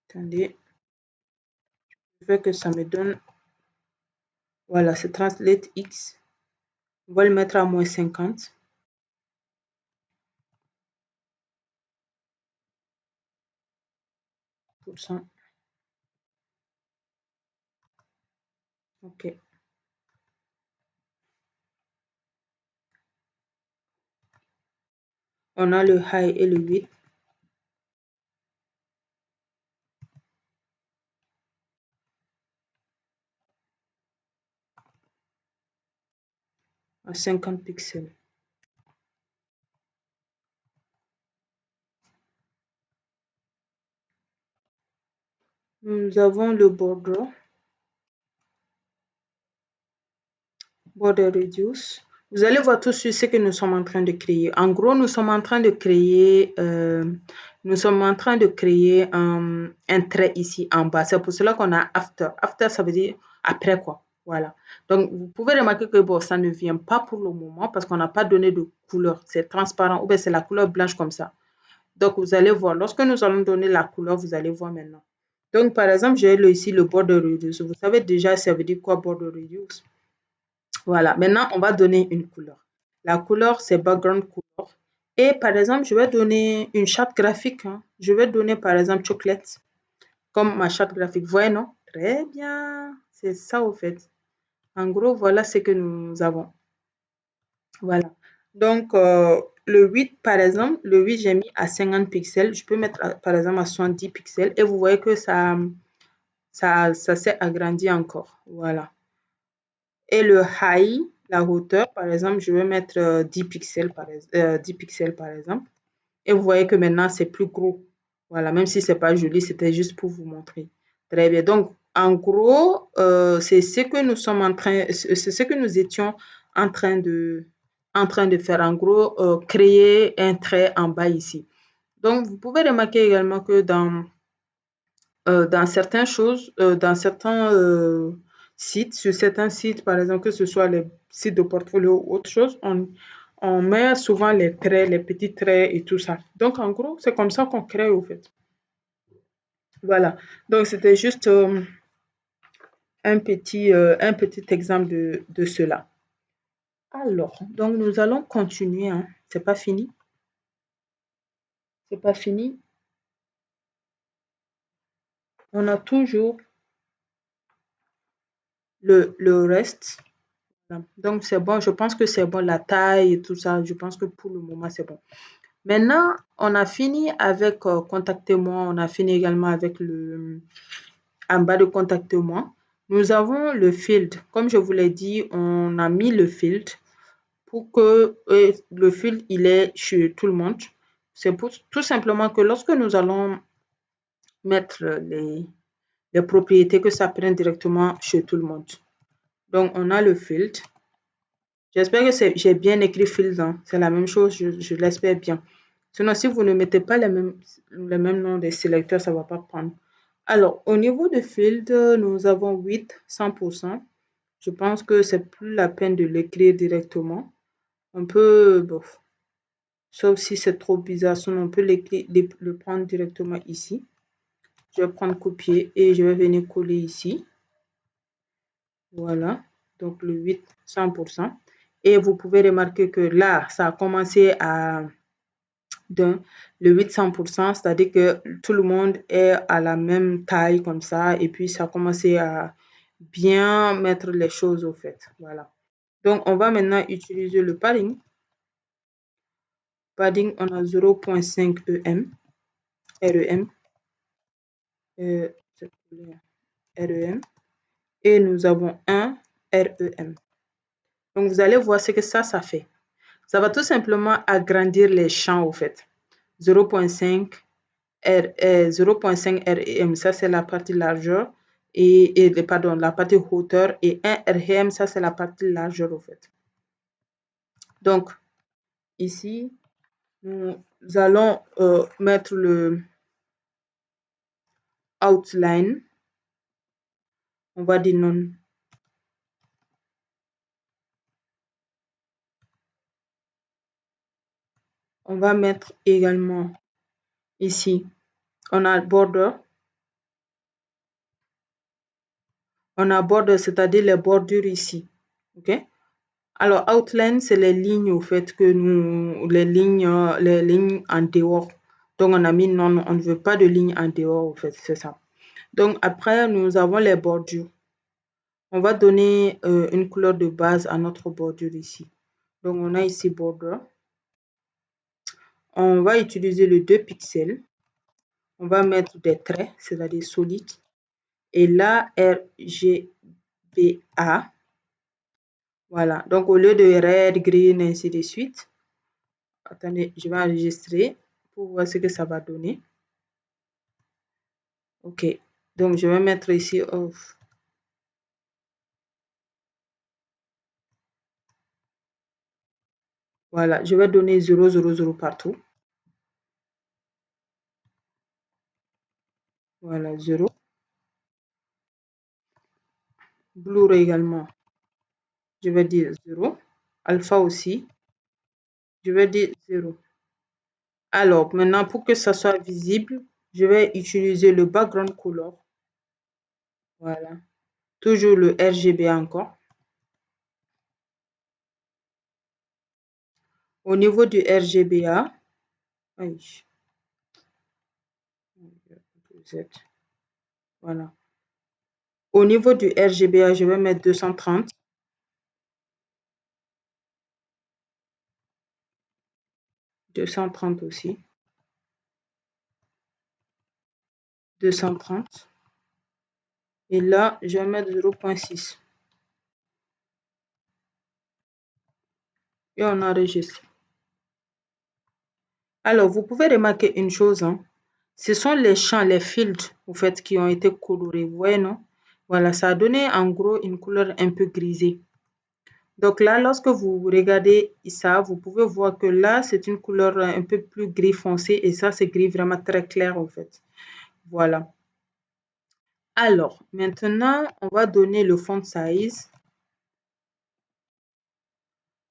attendez, je veux que ça me donne. Voilà, c'est Translate X. On va le mettre à moins 50. OK. On a le high et le 8. À 50 pixels. Nous avons le border reduce. Vous allez voir tout de suite ce que nous sommes en train de créer. En gros, nous sommes en train de créer, un trait ici en bas. C'est pour cela qu'on a after. After, ça veut dire après quoi. Voilà. Donc, vous pouvez remarquer que bon, ça ne vient pas pour le moment parce qu'on n'a pas donné de couleur. C'est transparent ou bien c'est la couleur blanche comme ça. Donc, vous allez voir. Lorsque nous allons donner la couleur, vous allez voir maintenant. Donc, par exemple, j'ai ici le border reduce. Vous savez déjà, ça veut dire quoi border reduce? Voilà, maintenant, on va donner une couleur. La couleur, c'est background couleur. Et par exemple, je vais donner une charte graphique, hein. Je vais donner par exemple chocolate comme ma charte graphique. Vous voyez, non? Très bien. C'est ça au fait. En gros, voilà ce que nous avons. Voilà. Donc, le 8, par exemple, le 8, j'ai mis à 50 pixels. Je peux mettre, par exemple, à 70 pixels. Et vous voyez que ça s'est agrandi encore. Voilà. Et le high, la hauteur, par exemple, je vais mettre 10 pixels 10 pixels par exemple. Et vous voyez que maintenant, c'est plus gros. Voilà, même si c'est pas joli, c'était juste pour vous montrer. Très bien. Donc, en gros, c'est ce que nous sommes en train, c'est ce que nous étions en train de faire. En gros, créer un trait en bas ici. Donc, vous pouvez remarquer également que dans certaines choses, dans certains sites, sur certains sites, par exemple, que ce soit les sites de portfolio ou autre chose, on met souvent les traits, les petits traits et tout ça. Donc, en gros, c'est comme ça qu'on crée, au fait. Voilà. Donc, c'était juste un petit exemple de cela. Alors, donc, nous allons continuer, hein. C'est pas fini. C'est pas fini. On a toujours le reste. Voilà. Donc, c'est bon. Je pense que c'est bon. La taille et tout ça, je pense que pour le moment, c'est bon. Maintenant, on a fini avec Contactez-moi. On a fini également avec en bas de Contactez-moi. Nous avons le field. Comme je vous l'ai dit, on a mis le field pour que le field, il est chez tout le monde. C'est tout simplement que lorsque nous allons mettre les propriétés, que ça prenne directement chez tout le monde. Donc, on a le field. J'espère que j'ai bien écrit field, hein. C'est la même chose, je l'espère bien. Sinon, si vous ne mettez pas les mêmes noms des sélecteurs, ça ne va pas prendre. Alors, au niveau de field, nous avons 8, 100%. Je pense que c'est plus la peine de l'écrire directement. On peut, bof, sauf si c'est trop bizarre, sinon on peut le prendre directement ici. Je vais prendre copier et je vais venir coller ici. Voilà, donc le 8, 100%. Et vous pouvez remarquer que là, ça a commencé à le 800%, c'est-à-dire que tout le monde est à la même taille comme ça, et puis ça a commencé à bien mettre les choses au fait. Voilà. Donc, on va maintenant utiliser le padding. Padding, on a 0,5 EM, REM, REM, et nous avons un REM. Donc, vous allez voir ce que ça fait. Ça va tout simplement agrandir les champs au fait. 0,5 0,5 REM, ça c'est la partie largeur pardon, la partie hauteur, et 1 REM, ça c'est la partie largeur au fait. Donc, ici, nous allons mettre le outline. On va dire non. On va mettre également ici, on a border. On a border, c'est-à-dire les bordures ici. OK? Alors, outline, c'est les lignes, au fait, que nous, les lignes en dehors. Donc, on a mis non, on ne veut pas de lignes en dehors, au fait, c'est ça. Donc, après, nous avons les bordures. On va donner une couleur de base à notre bordure ici. Donc, on a ici border. On va utiliser le 2 pixels. On va mettre des traits, c'est-à-dire solides. Et là, RGBA. Voilà. Donc, au lieu de red, green, ainsi de suite. Attendez, je vais enregistrer pour voir ce que ça va donner. OK. Donc, je vais mettre ici off. Voilà. Je vais donner 0, 0, 0 partout. Voilà, 0. Blue également. Je vais dire 0. Alpha aussi. Je vais dire 0. Alors, maintenant, pour que ça soit visible, je vais utiliser le background color. Voilà. Toujours le RGB encore. Au niveau du RGBA, voilà. Au niveau du RGBA, je vais mettre 230. 230 aussi. 230. Et là, je vais mettre 0.6. Et on enregistre. Alors, vous pouvez remarquer une chose, hein. Ce sont les champs, les filtres, au fait, qui ont été colorés. Vous voyez, non? Voilà, ça a donné en gros une couleur un peu grisée. Donc là, lorsque vous regardez ça, vous pouvez voir que là, c'est une couleur un peu plus gris foncé et ça, c'est gris vraiment très clair, en fait. Voilà. Alors, maintenant, on va donner le font size.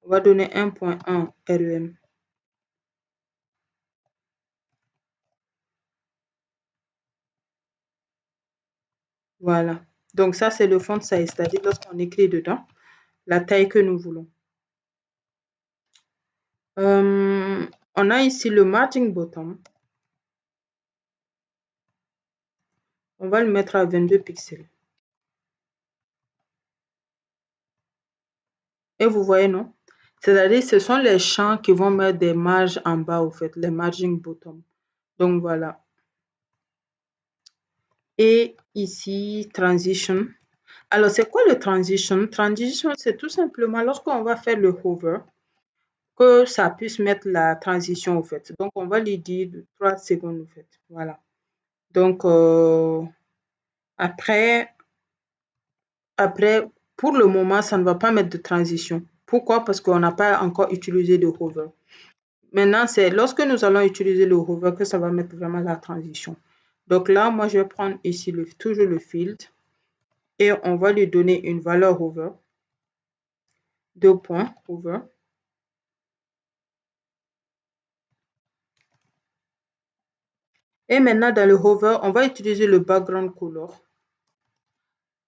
On va donner 1.1 REM. Voilà. Donc ça, c'est le font size, c'est-à-dire lorsqu'on écrit dedans, la taille que nous voulons. On a ici le margin bottom. On va le mettre à 22 pixels. Et vous voyez, non? C'est-à-dire, ce sont les champs qui vont mettre des marges en bas, au fait, les margin bottom. Donc voilà. Et ici, transition. Alors, c'est quoi le transition? Transition, c'est tout simplement lorsqu'on va faire le hover, que ça puisse mettre la transition, au fait. Donc, on va lui dire 3 secondes, au fait. Voilà. Donc, après, pour le moment, ça ne va pas mettre de transition. Pourquoi? Parce qu'on n'a pas encore utilisé de hover. Maintenant, c'est lorsque nous allons utiliser le hover que ça va mettre vraiment la transition. Donc là, moi, je vais prendre ici toujours le field et on va lui donner une valeur hover. 2 points hover. Et maintenant, dans le hover, on va utiliser le background color.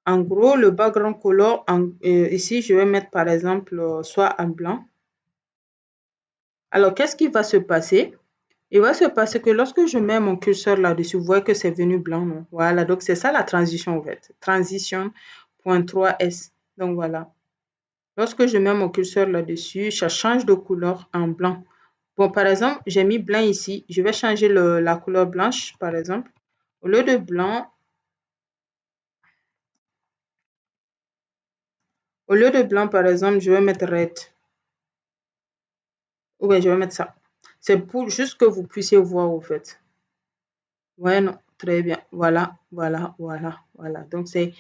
En gros, le background color, ici, je vais mettre par exemple soit en blanc. Alors, qu'est-ce qui va se passer? Il va se passer que lorsque je mets mon curseur là-dessus, vous voyez que c'est venu blanc, non? Voilà, donc c'est ça la transition en fait. Transition.3S. Donc voilà. Lorsque je mets mon curseur là-dessus, ça change de couleur en blanc. Bon, par exemple, j'ai mis blanc ici. Je vais changer la couleur blanche, par exemple. Au lieu de blanc, par exemple, je vais mettre red. Ou bien je vais mettre ça. C'est pour juste que vous puissiez voir, au fait. Ouais, non, très bien. Voilà, voilà, voilà, voilà. Donc, c'est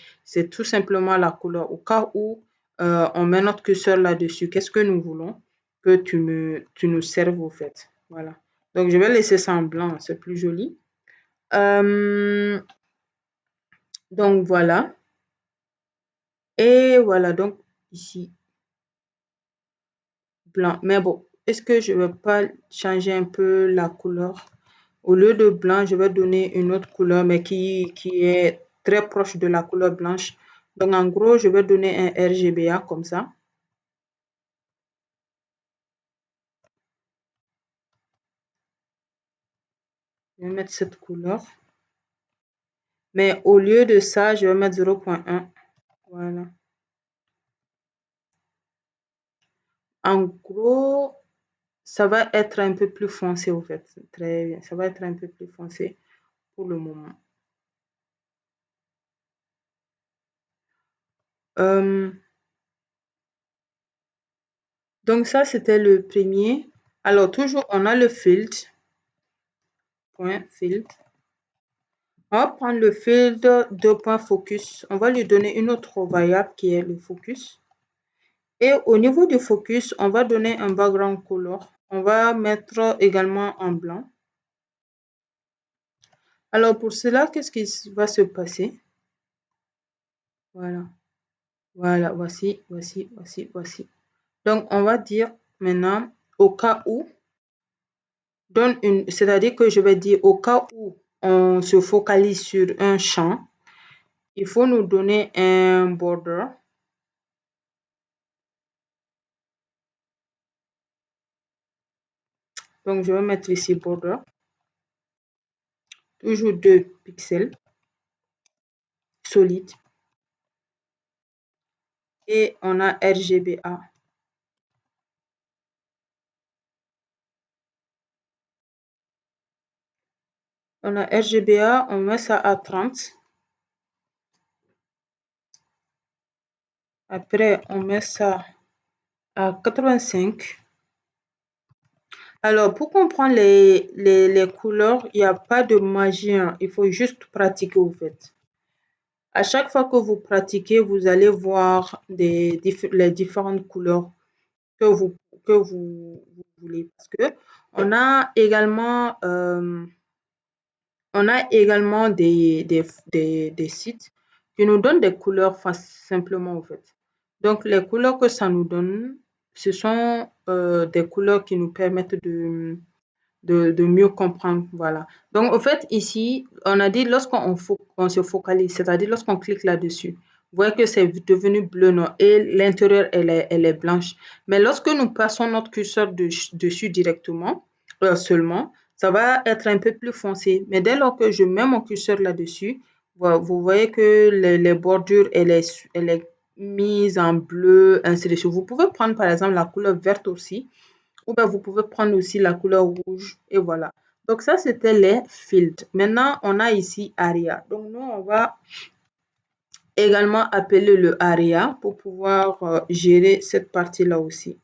tout simplement la couleur. Au cas où on met notre curseur là-dessus, qu'est-ce que nous voulons que tu nous serves, au fait. Voilà. Donc, je vais laisser ça en blanc, c'est plus joli. Donc, voilà. Et voilà, donc ici, blanc. Mais bon, est-ce que je ne vais pas changer un peu la couleur? Au lieu de blanc, je vais donner une autre couleur, mais qui est très proche de la couleur blanche. Donc, en gros, je vais donner un RGBA comme ça. Je vais mettre cette couleur. Mais au lieu de ça, je vais mettre 0.1. Voilà. En gros, ça va être un peu plus foncé, au fait. Très bien. Ça va être un peu plus foncé pour le moment. Donc ça, c'était le premier. Alors, toujours, on a le field. Point, field. On va prendre le field de point focus. On va lui donner une autre variable qui est le focus. Et au niveau du focus, on va donner un background color. On va mettre également en blanc. Alors, pour cela, qu'est-ce qui va se passer? Voilà. Voilà, voici, voici, voici, voici. Donc, on va dire maintenant, au cas où, c'est-à-dire que je vais dire au cas où on se focalise sur un champ, il faut nous donner un border. Donc, je vais mettre ici border. Toujours 2 pixels solide. Et on a RGBA. On a RGBA, on met ça à 30. Après, on met ça à 85. Alors, pour comprendre les couleurs, il n'y a pas de magie, hein. Il faut juste pratiquer, au fait. À chaque fois que vous pratiquez, vous allez voir les différentes couleurs que vous voulez. Parce que on a également, des sites qui nous donnent des couleurs simplement, en fait. Donc, les couleurs que ça nous donne, ce sont des couleurs qui nous permettent de mieux comprendre. Voilà. Donc, au fait, ici, on a dit on se focalise, c'est-à-dire lorsqu'on clique là-dessus, vous voyez que c'est devenu bleu noir et l'intérieur, elle est blanche. Mais lorsque nous passons notre curseur dessus directement, seulement, ça va être un peu plus foncé. Mais dès lors que je mets mon curseur là-dessus, vous voyez que les bordures, elle est mise en bleu, ainsi de suite. Vous pouvez prendre par exemple la couleur verte aussi. Ou bien vous pouvez prendre aussi la couleur rouge et voilà. Donc ça, c'était les fields. Maintenant, on a ici ARIA. Donc nous, on va également appeler le ARIA pour pouvoir gérer cette partie-là aussi.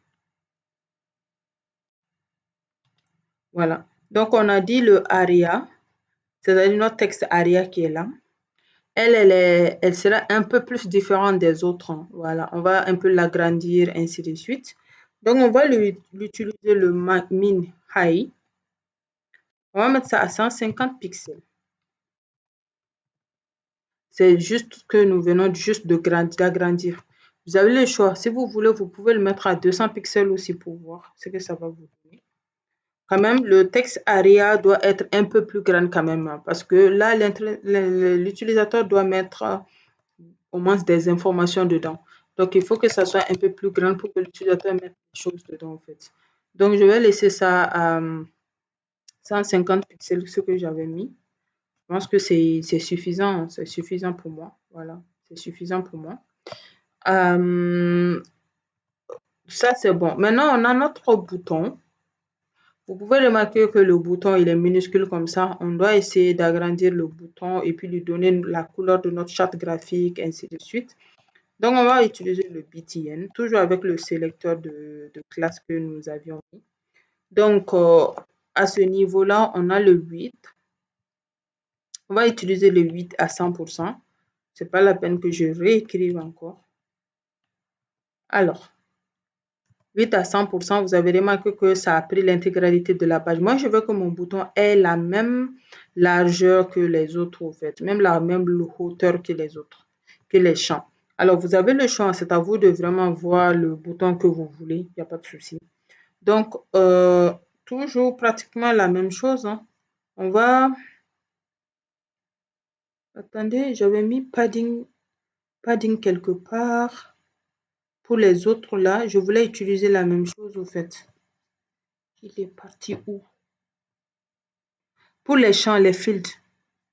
Voilà. Donc on a dit le ARIA, c'est-à-dire notre texte ARIA qui est là. Elle sera un peu plus différente des autres, hein. Voilà, on va un peu l'agrandir, ainsi de suite. Donc on va l'utiliser le min high. On va mettre ça à 150 pixels. C'est juste que nous venons juste d'agrandir. Vous avez le choix. Si vous voulez, vous pouvez le mettre à 200 pixels aussi pour voir ce que ça va vous donner. Quand même, le texte ARIA doit être un peu plus grand quand même, hein, parce que là, l'utilisateur doit mettre au moins des informations dedans. Donc, il faut que ça soit un peu plus grand pour que l'utilisateur mette des choses dedans, en fait. Donc, je vais laisser ça à 150 pixels, ce que j'avais mis. Je pense que c'est suffisant pour moi. Voilà, c'est suffisant pour moi. Ça, c'est bon. Maintenant, on a notre bouton. Vous pouvez remarquer que le bouton, il est minuscule comme ça. On doit essayer d'agrandir le bouton et puis lui donner la couleur de notre charte graphique, ainsi de suite. Donc, on va utiliser le BTN, toujours avec le sélecteur de classe que nous avions mis. Donc, à ce niveau-là, on a le 8. On va utiliser le 8 à 100%. Ce n'est pas la peine que je réécrive encore. Alors, 8 à 100%, vous avez remarqué que ça a pris l'intégralité de la page. Moi, je veux que mon bouton ait la même largeur que les autres, en fait, même la même hauteur que les autres, que les champs. Alors, vous avez le choix, c'est à vous de vraiment voir le bouton que vous voulez, il n'y a pas de souci. Donc, toujours pratiquement la même chose, hein. On va... Attendez, j'avais mis padding quelque part. Pour les autres, là, je voulais utiliser la même chose, au fait. Il est parti où? Pour les champs, les fields.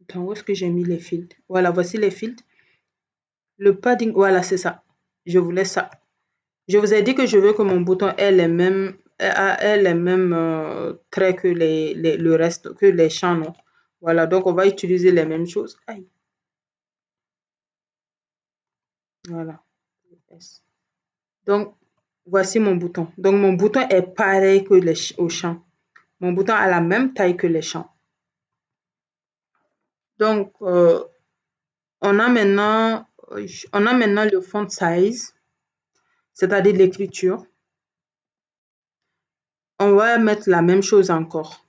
Attends, où est-ce que j'ai mis les fields? Voilà, voici les fields. Le padding, voilà, c'est ça. Je voulais ça. Je vous ai dit que je veux que mon bouton ait les mêmes traits que le reste, que les champs, non? Voilà, donc on va utiliser les mêmes choses. Aïe, voilà. Donc, voici mon bouton. Donc, mon bouton est pareil que au champ. Mon bouton a la même taille que les champs. Donc, on a maintenant le font size, c'est-à-dire l'écriture. On va mettre la même chose encore.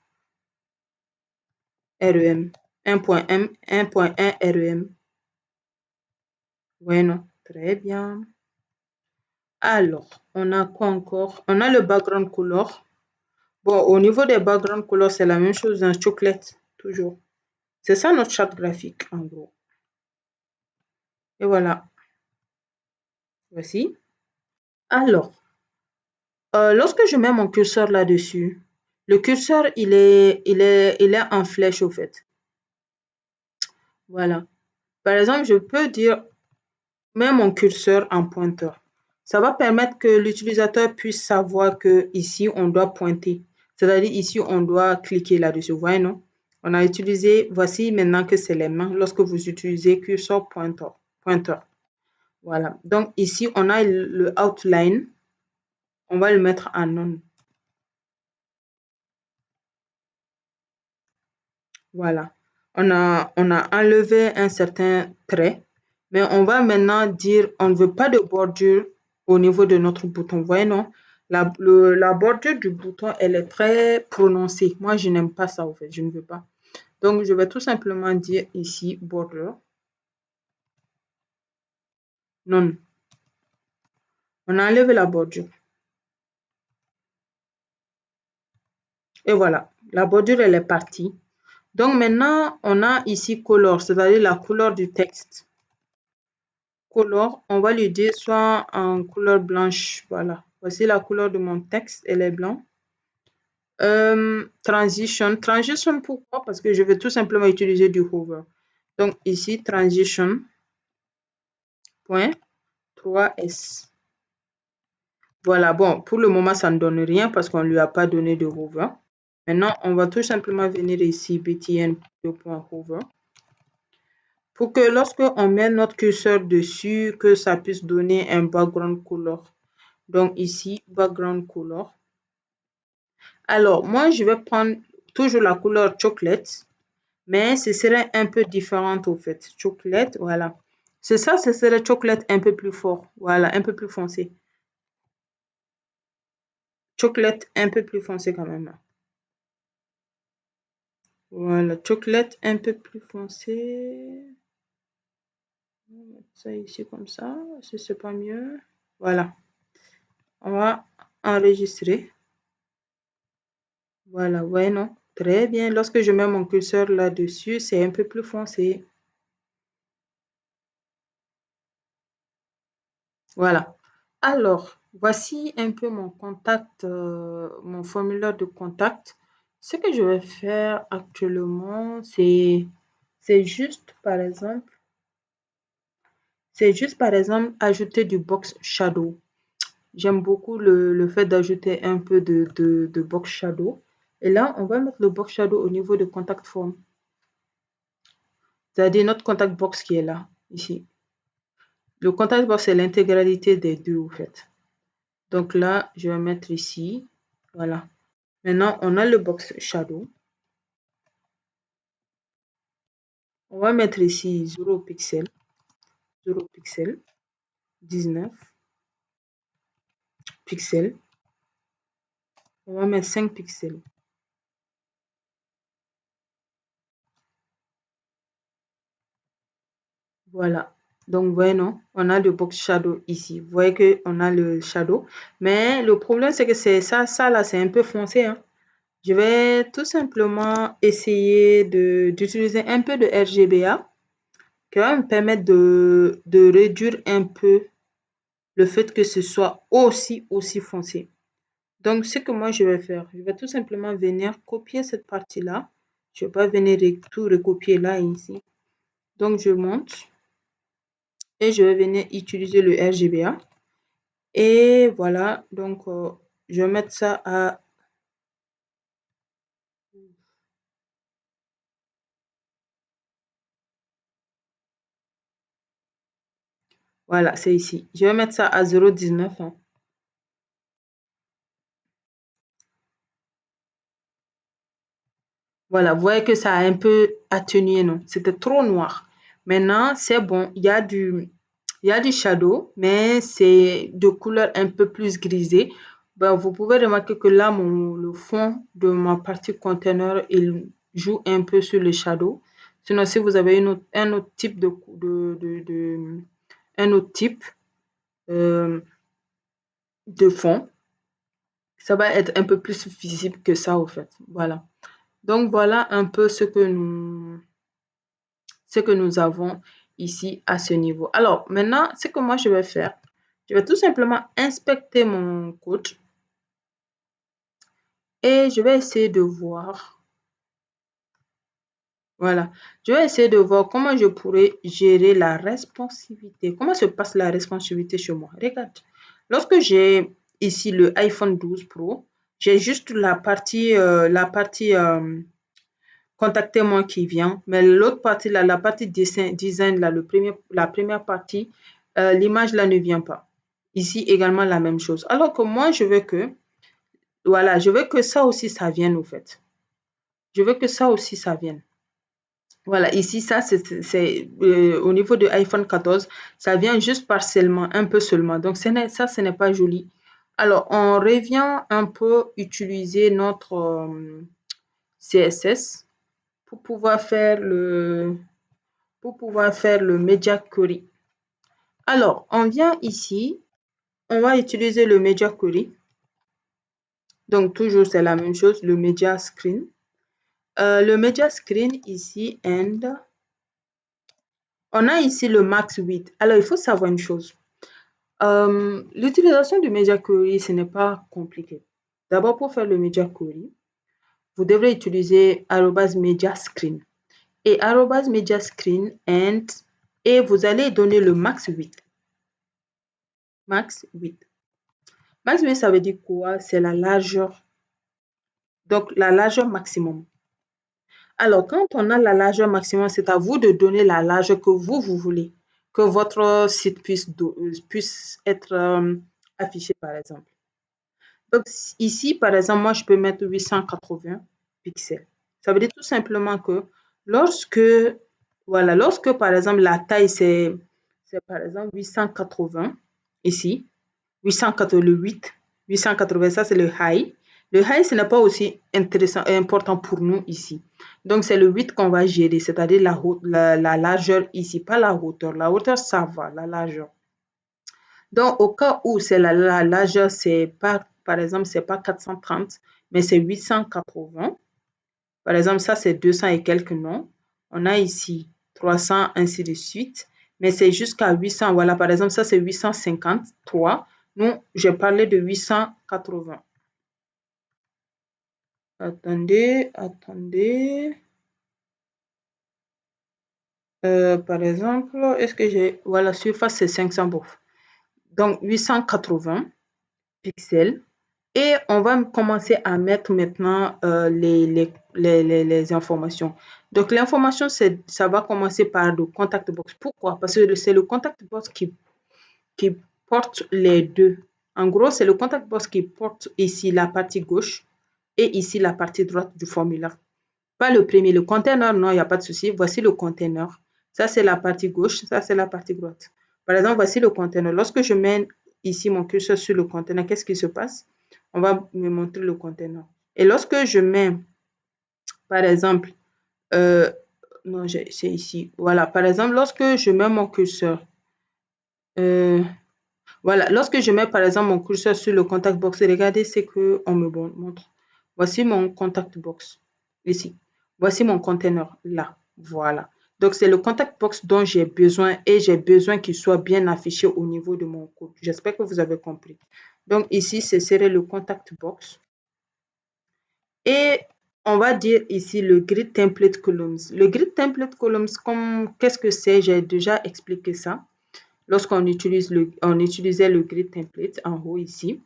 REM, 1.M, 1.1 REM. Ouais, non, très bien. Alors, on a quoi encore? On a le background color. Bon, au niveau des background colors, c'est la même chose dans chocolate, toujours. C'est ça notre charte graphique, en gros. Et voilà, voici. Alors, lorsque je mets mon curseur là-dessus, le curseur, il est en flèche, au fait. Voilà. Par exemple, je peux dire, mets mon curseur en pointeur. Ça va permettre que l'utilisateur puisse savoir que ici, on doit pointer. C'est-à-dire ici, on doit cliquer là-dessus. Vous voyez, non? On a utilisé, voici maintenant que c'est les mains lorsque vous utilisez curseur pointeur. Voilà. Donc ici, on a le outline. On va le mettre en on. Voilà. On a enlevé un certain trait, mais on va maintenant dire on ne veut pas de bordure au niveau de notre bouton. Vous voyez, non? La bordure du bouton, elle est très prononcée. Moi, je n'aime pas ça, en fait. Je ne veux pas. Donc, je vais tout simplement dire ici border. Non. On a enlevé la bordure. Et voilà. La bordure, elle est partie. Donc, maintenant, on a ici color, c'est-à-dire la couleur du texte. Color, on va lui dire soit en couleur blanche. Voilà. Voici la couleur de mon texte. Elle est blanc. Transition. Transition, pourquoi? Parce que je vais tout simplement utiliser du hover. Donc, ici, transition. Point 3S. Voilà, bon, pour le moment, ça ne donne rien parce qu'on ne lui a pas donné de hover. Maintenant, on va tout simplement venir ici, btn.hover, pour que lorsque on met notre curseur dessus, que ça puisse donner un background color. Donc ici, background color. Alors, moi, je vais prendre toujours la couleur chocolate, mais ce serait un peu différent au fait. Chocolate, voilà. C'est ça, ce serait chocolate un peu plus fort. Voilà, un peu plus foncé. Chocolate un peu plus foncé quand même. Voilà, chocolate un peu plus foncé. On va mettre ça ici comme ça, si c'est pas mieux. Voilà, on va enregistrer. Voilà, ouais, non, très bien. Lorsque je mets mon curseur là-dessus, c'est un peu plus foncé. Voilà. Alors, voici un peu mon contact, mon formulaire de contact. Ce que je vais faire actuellement, c'est juste, par exemple, ajouter du box shadow. J'aime beaucoup le fait d'ajouter un peu de box shadow. Et là, on va mettre le box shadow au niveau de contact form. C'est-à-dire notre contact box qui est là, ici. Le contact box, c'est l'intégralité des deux, en fait. Donc là, je vais mettre ici. Voilà. Maintenant, on a le box shadow. On va mettre ici 0 pixels, 0 pixels, 19 pixels. On va mettre 5 pixels. Voilà. Donc, vous voyez, non, on a le box shadow ici. Vous voyez qu'on a le shadow. Mais le problème, c'est que c'est ça là, c'est un peu foncé, hein. Je vais tout simplement essayer d'utiliser un peu de RGBA qui va me permettre de réduire un peu le fait que ce soit aussi foncé. Donc, ce que moi, je vais faire, je vais tout simplement venir copier cette partie-là. Je ne vais pas venir tout recopier là et ici. Donc, je monte et je vais venir utiliser le RGBA. Et voilà, donc, je vais mettre ça à... Voilà, c'est ici. Je vais mettre ça à 0,19, hein. Voilà, vous voyez que ça a un peu atténué, non? C'était trop noir. Maintenant, c'est bon. Il y a du shadow, mais c'est de couleur un peu plus grisée. Ben, vous pouvez remarquer que là, le fond de ma partie conteneur, il joue un peu sur le shadow. Sinon, si vous avez un autre type un autre type euh, de fond, ça va être un peu plus visible que ça, au fait. Voilà. Donc, voilà un peu ce que nous avons ici à ce niveau. Alors, maintenant, ce que moi je vais faire, je vais tout simplement inspecter mon code et je vais essayer de voir, voilà, je vais essayer de voir comment je pourrais gérer la responsivité. Comment se passe la responsivité chez moi? Regarde, lorsque j'ai ici le iPhone 12 Pro, j'ai juste la partie contactez-moi qui vient. Mais l'autre partie, là, la partie design, là, la première partie, l'image là ne vient pas. Ici également la même chose. Alors que moi, je veux que, voilà, je veux que ça aussi, ça vienne au fait. Je veux que ça aussi, ça vienne. Voilà, ici, ça, au niveau de iPhone 14, ça vient juste partiellement, un peu seulement. Donc, ce n'est pas joli. Alors, on revient un peu utiliser notre CSS pour pouvoir faire le Media Query. Alors, on vient ici, on va utiliser le Media Query. Donc, toujours, c'est la même chose, le Media Screen. Le Media Screen ici, and on a ici le Max Width. Alors, il faut savoir une chose. L'utilisation du Media Query, ce n'est pas compliqué. D'abord, pour faire le Media Query, vous devrez utiliser @media screen et @media screen et vous allez donner le max width. Max width. Max width, ça veut dire quoi? C'est la largeur. Donc, la largeur maximum. Alors, quand on a la largeur maximum, c'est à vous de donner la largeur que vous voulez, que votre site puisse être affiché, par exemple. Donc, ici, par exemple, moi, je peux mettre 880 pixels. Ça veut dire tout simplement que lorsque, voilà, lorsque, par exemple, la taille, c'est par exemple 880, ici, 880, le 8, 880, ça, c'est le high. Le high, ce n'est pas aussi intéressant et important pour nous ici. Donc, c'est le 8 qu'on va gérer, c'est-à-dire la largeur ici, pas la hauteur. La hauteur, ça va, la largeur. Donc, au cas où c'est la largeur, c'est pas, par exemple, c'est pas 430, mais c'est 880. Par exemple, ça, c'est 200 et quelques noms. On a ici 300, ainsi de suite. Mais c'est jusqu'à 800. Voilà, par exemple, ça, c'est 853. Nous, j'ai parlé de 880. Attendez. Par exemple, est-ce que j'ai... Voilà, surface, c'est 500. Donc, 880 pixels. Et on va commencer à mettre maintenant les informations. Donc, l'information, ça va commencer par le contact box. Pourquoi? Parce que c'est le contact box qui porte les deux. En gros, c'est le contact box qui porte ici la partie gauche et ici la partie droite du formulaire. Pas le premier, le conteneur, non, il n'y a pas de souci. Voici le conteneur. Ça, c'est la partie gauche, ça, c'est la partie droite. Par exemple, voici le conteneur. Lorsque je mets ici mon curseur sur le conteneur, qu'est-ce qui se passe? On va me montrer le conteneur. Et lorsque je mets, par exemple, non, c'est ici. Voilà, par exemple, lorsque je mets mon curseur Voilà, lorsque je mets par exemple mon curseur sur le contact box, regardez ce qu'on me montre. Voici mon contact box ici. Voici mon container là. Voilà. Donc, c'est le contact box dont j'ai besoin et j'ai besoin qu'il soit bien affiché au niveau de mon code. J'espère que vous avez compris. Donc, ici, ce serait le contact box. Et on va dire ici le grid template columns. Le grid template columns, qu'est-ce que c'est? J'ai déjà expliqué ça lorsqu'on utilisait le grid template en haut ici.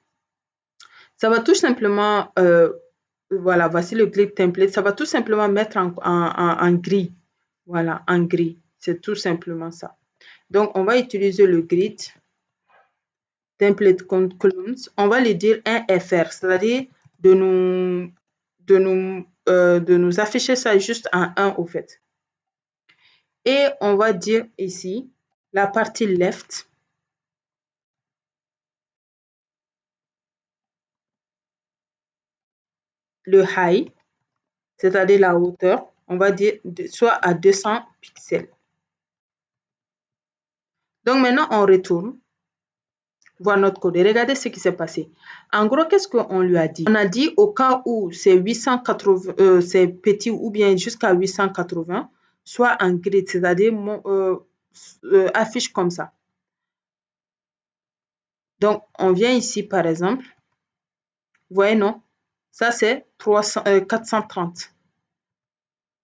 Ça va tout simplement, voilà, voici le grid template. Ça va tout simplement mettre en gris. Voilà, en gris. C'est tout simplement ça. Donc, on va utiliser le grid template columns. On va lui dire un FR, c'est-à-dire de nous afficher ça juste en 1 au fait. Et on va dire ici la partie left. Le high, c'est-à-dire la hauteur, on va dire soit à 200 pixels. Donc maintenant, on retourne voir notre code et regardez ce qui s'est passé. En gros, qu'est-ce qu'on lui a dit? On a dit au cas où c'est 880, c'est petit ou bien jusqu'à 880, soit en grid, c'est-à-dire affiche comme ça. Donc, on vient ici, par exemple. Vous voyez, non? Ça, c'est 430.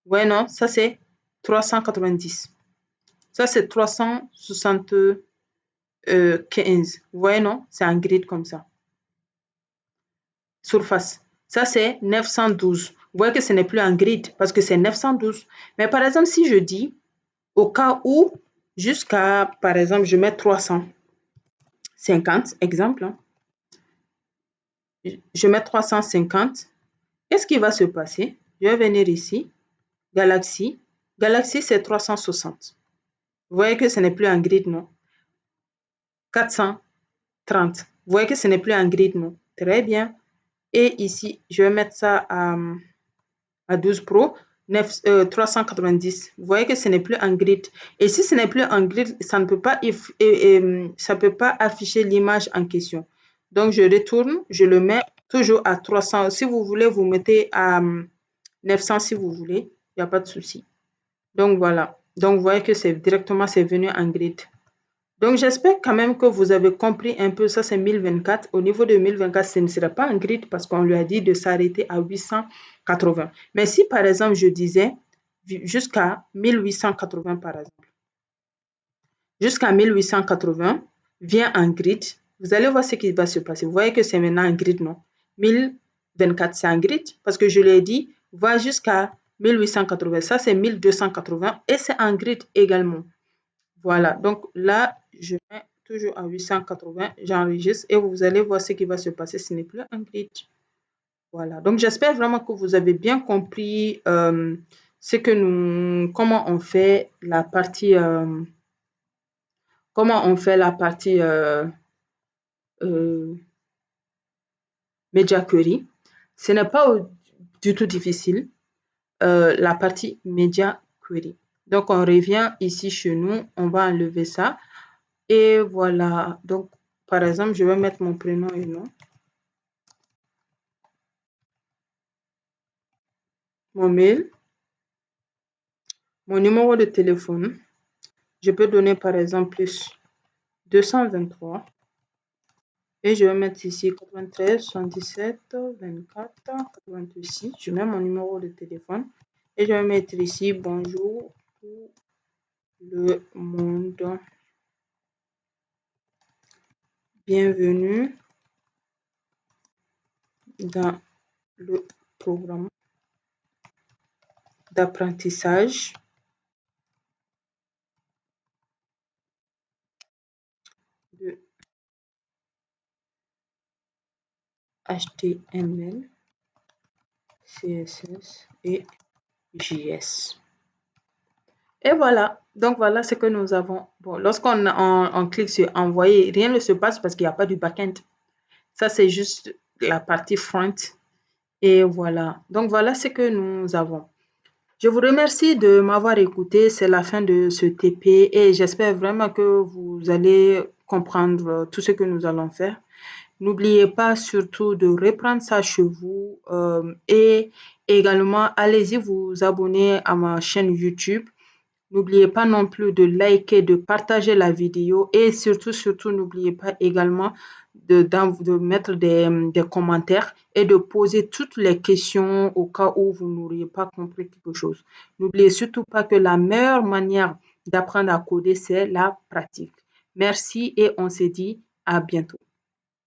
Vous voyez, non? Ça, c'est 390. Ça, c'est 375. Vous voyez, non? C'est en grid comme ça. Surface. Ça, c'est 912. Vous voyez que ce n'est plus en grid parce que c'est 912. Mais par exemple, si je dis au cas où, jusqu'à, par exemple, je mets 350, exemple. Hein, je mets 350. Qu'est-ce qui va se passer? Je vais venir ici. Galaxy. Galaxy, c'est 360. Vous voyez que ce n'est plus en grid, non? 430. Vous voyez que ce n'est plus en grid, non? Très bien. Et ici, je vais mettre ça à 12 Pro, 390. Vous voyez que ce n'est plus en grid. Et si ce n'est plus en grid, ça ne peut pas, ça peut pas afficher l'image en question. Donc, je retourne, je le mets toujours à 300. Si vous voulez, vous mettez à 900 si vous voulez. Il n'y a pas de souci. Donc, voilà. Donc, vous voyez que c'est directement, c'est venu en grid. Donc, j'espère quand même que vous avez compris un peu. Ça, c'est 1024. Au niveau de 1024, ce ne sera pas un grid parce qu'on lui a dit de s'arrêter à 880. Mais si, par exemple, je disais jusqu'à 1880, par exemple, jusqu'à 1880, vient en grid, vous allez voir ce qui va se passer. Vous voyez que c'est maintenant un grid, non? 1024, c'est un grid parce que je l'ai dit, va jusqu'à 1880. Ça, c'est 1280 et c'est un grid également. Voilà, donc là, je mets toujours à 880, j'enregistre et vous allez voir ce qui va se passer. Ce n'est plus un grid. Voilà, donc j'espère vraiment que vous avez bien compris comment on fait la partie, Media Query. Ce n'est pas du tout difficile, la partie Media Query. Donc, on revient ici chez nous, on va enlever ça. Et voilà, donc par exemple, je vais mettre mon prénom et nom, mon mail, mon numéro de téléphone. Je peux donner par exemple plus 223 et je vais mettre ici 93 77 24 86. Je mets mon numéro de téléphone et je vais mettre ici bonjour tout le monde. Bienvenue dans le programme d'apprentissage de HTML, CSS et JS. Et voilà, donc voilà ce que nous avons. Bon, lorsqu'on on clique sur envoyer, rien ne se passe parce qu'il n'y a pas du back-end. Ça, c'est juste la partie front. Et voilà, donc voilà ce que nous avons. Je vous remercie de m'avoir écouté. C'est la fin de ce TP et j'espère vraiment que vous allez comprendre tout ce que nous allons faire. N'oubliez pas surtout de reprendre ça chez vous et également allez-y vous abonner à ma chaîne YouTube. N'oubliez pas non plus de liker, de partager la vidéo et surtout, n'oubliez pas également de mettre des commentaires et de poser toutes les questions au cas où vous n'auriez pas compris quelque chose. N'oubliez surtout pas que la meilleure manière d'apprendre à coder, c'est la pratique. Merci et on se dit à bientôt.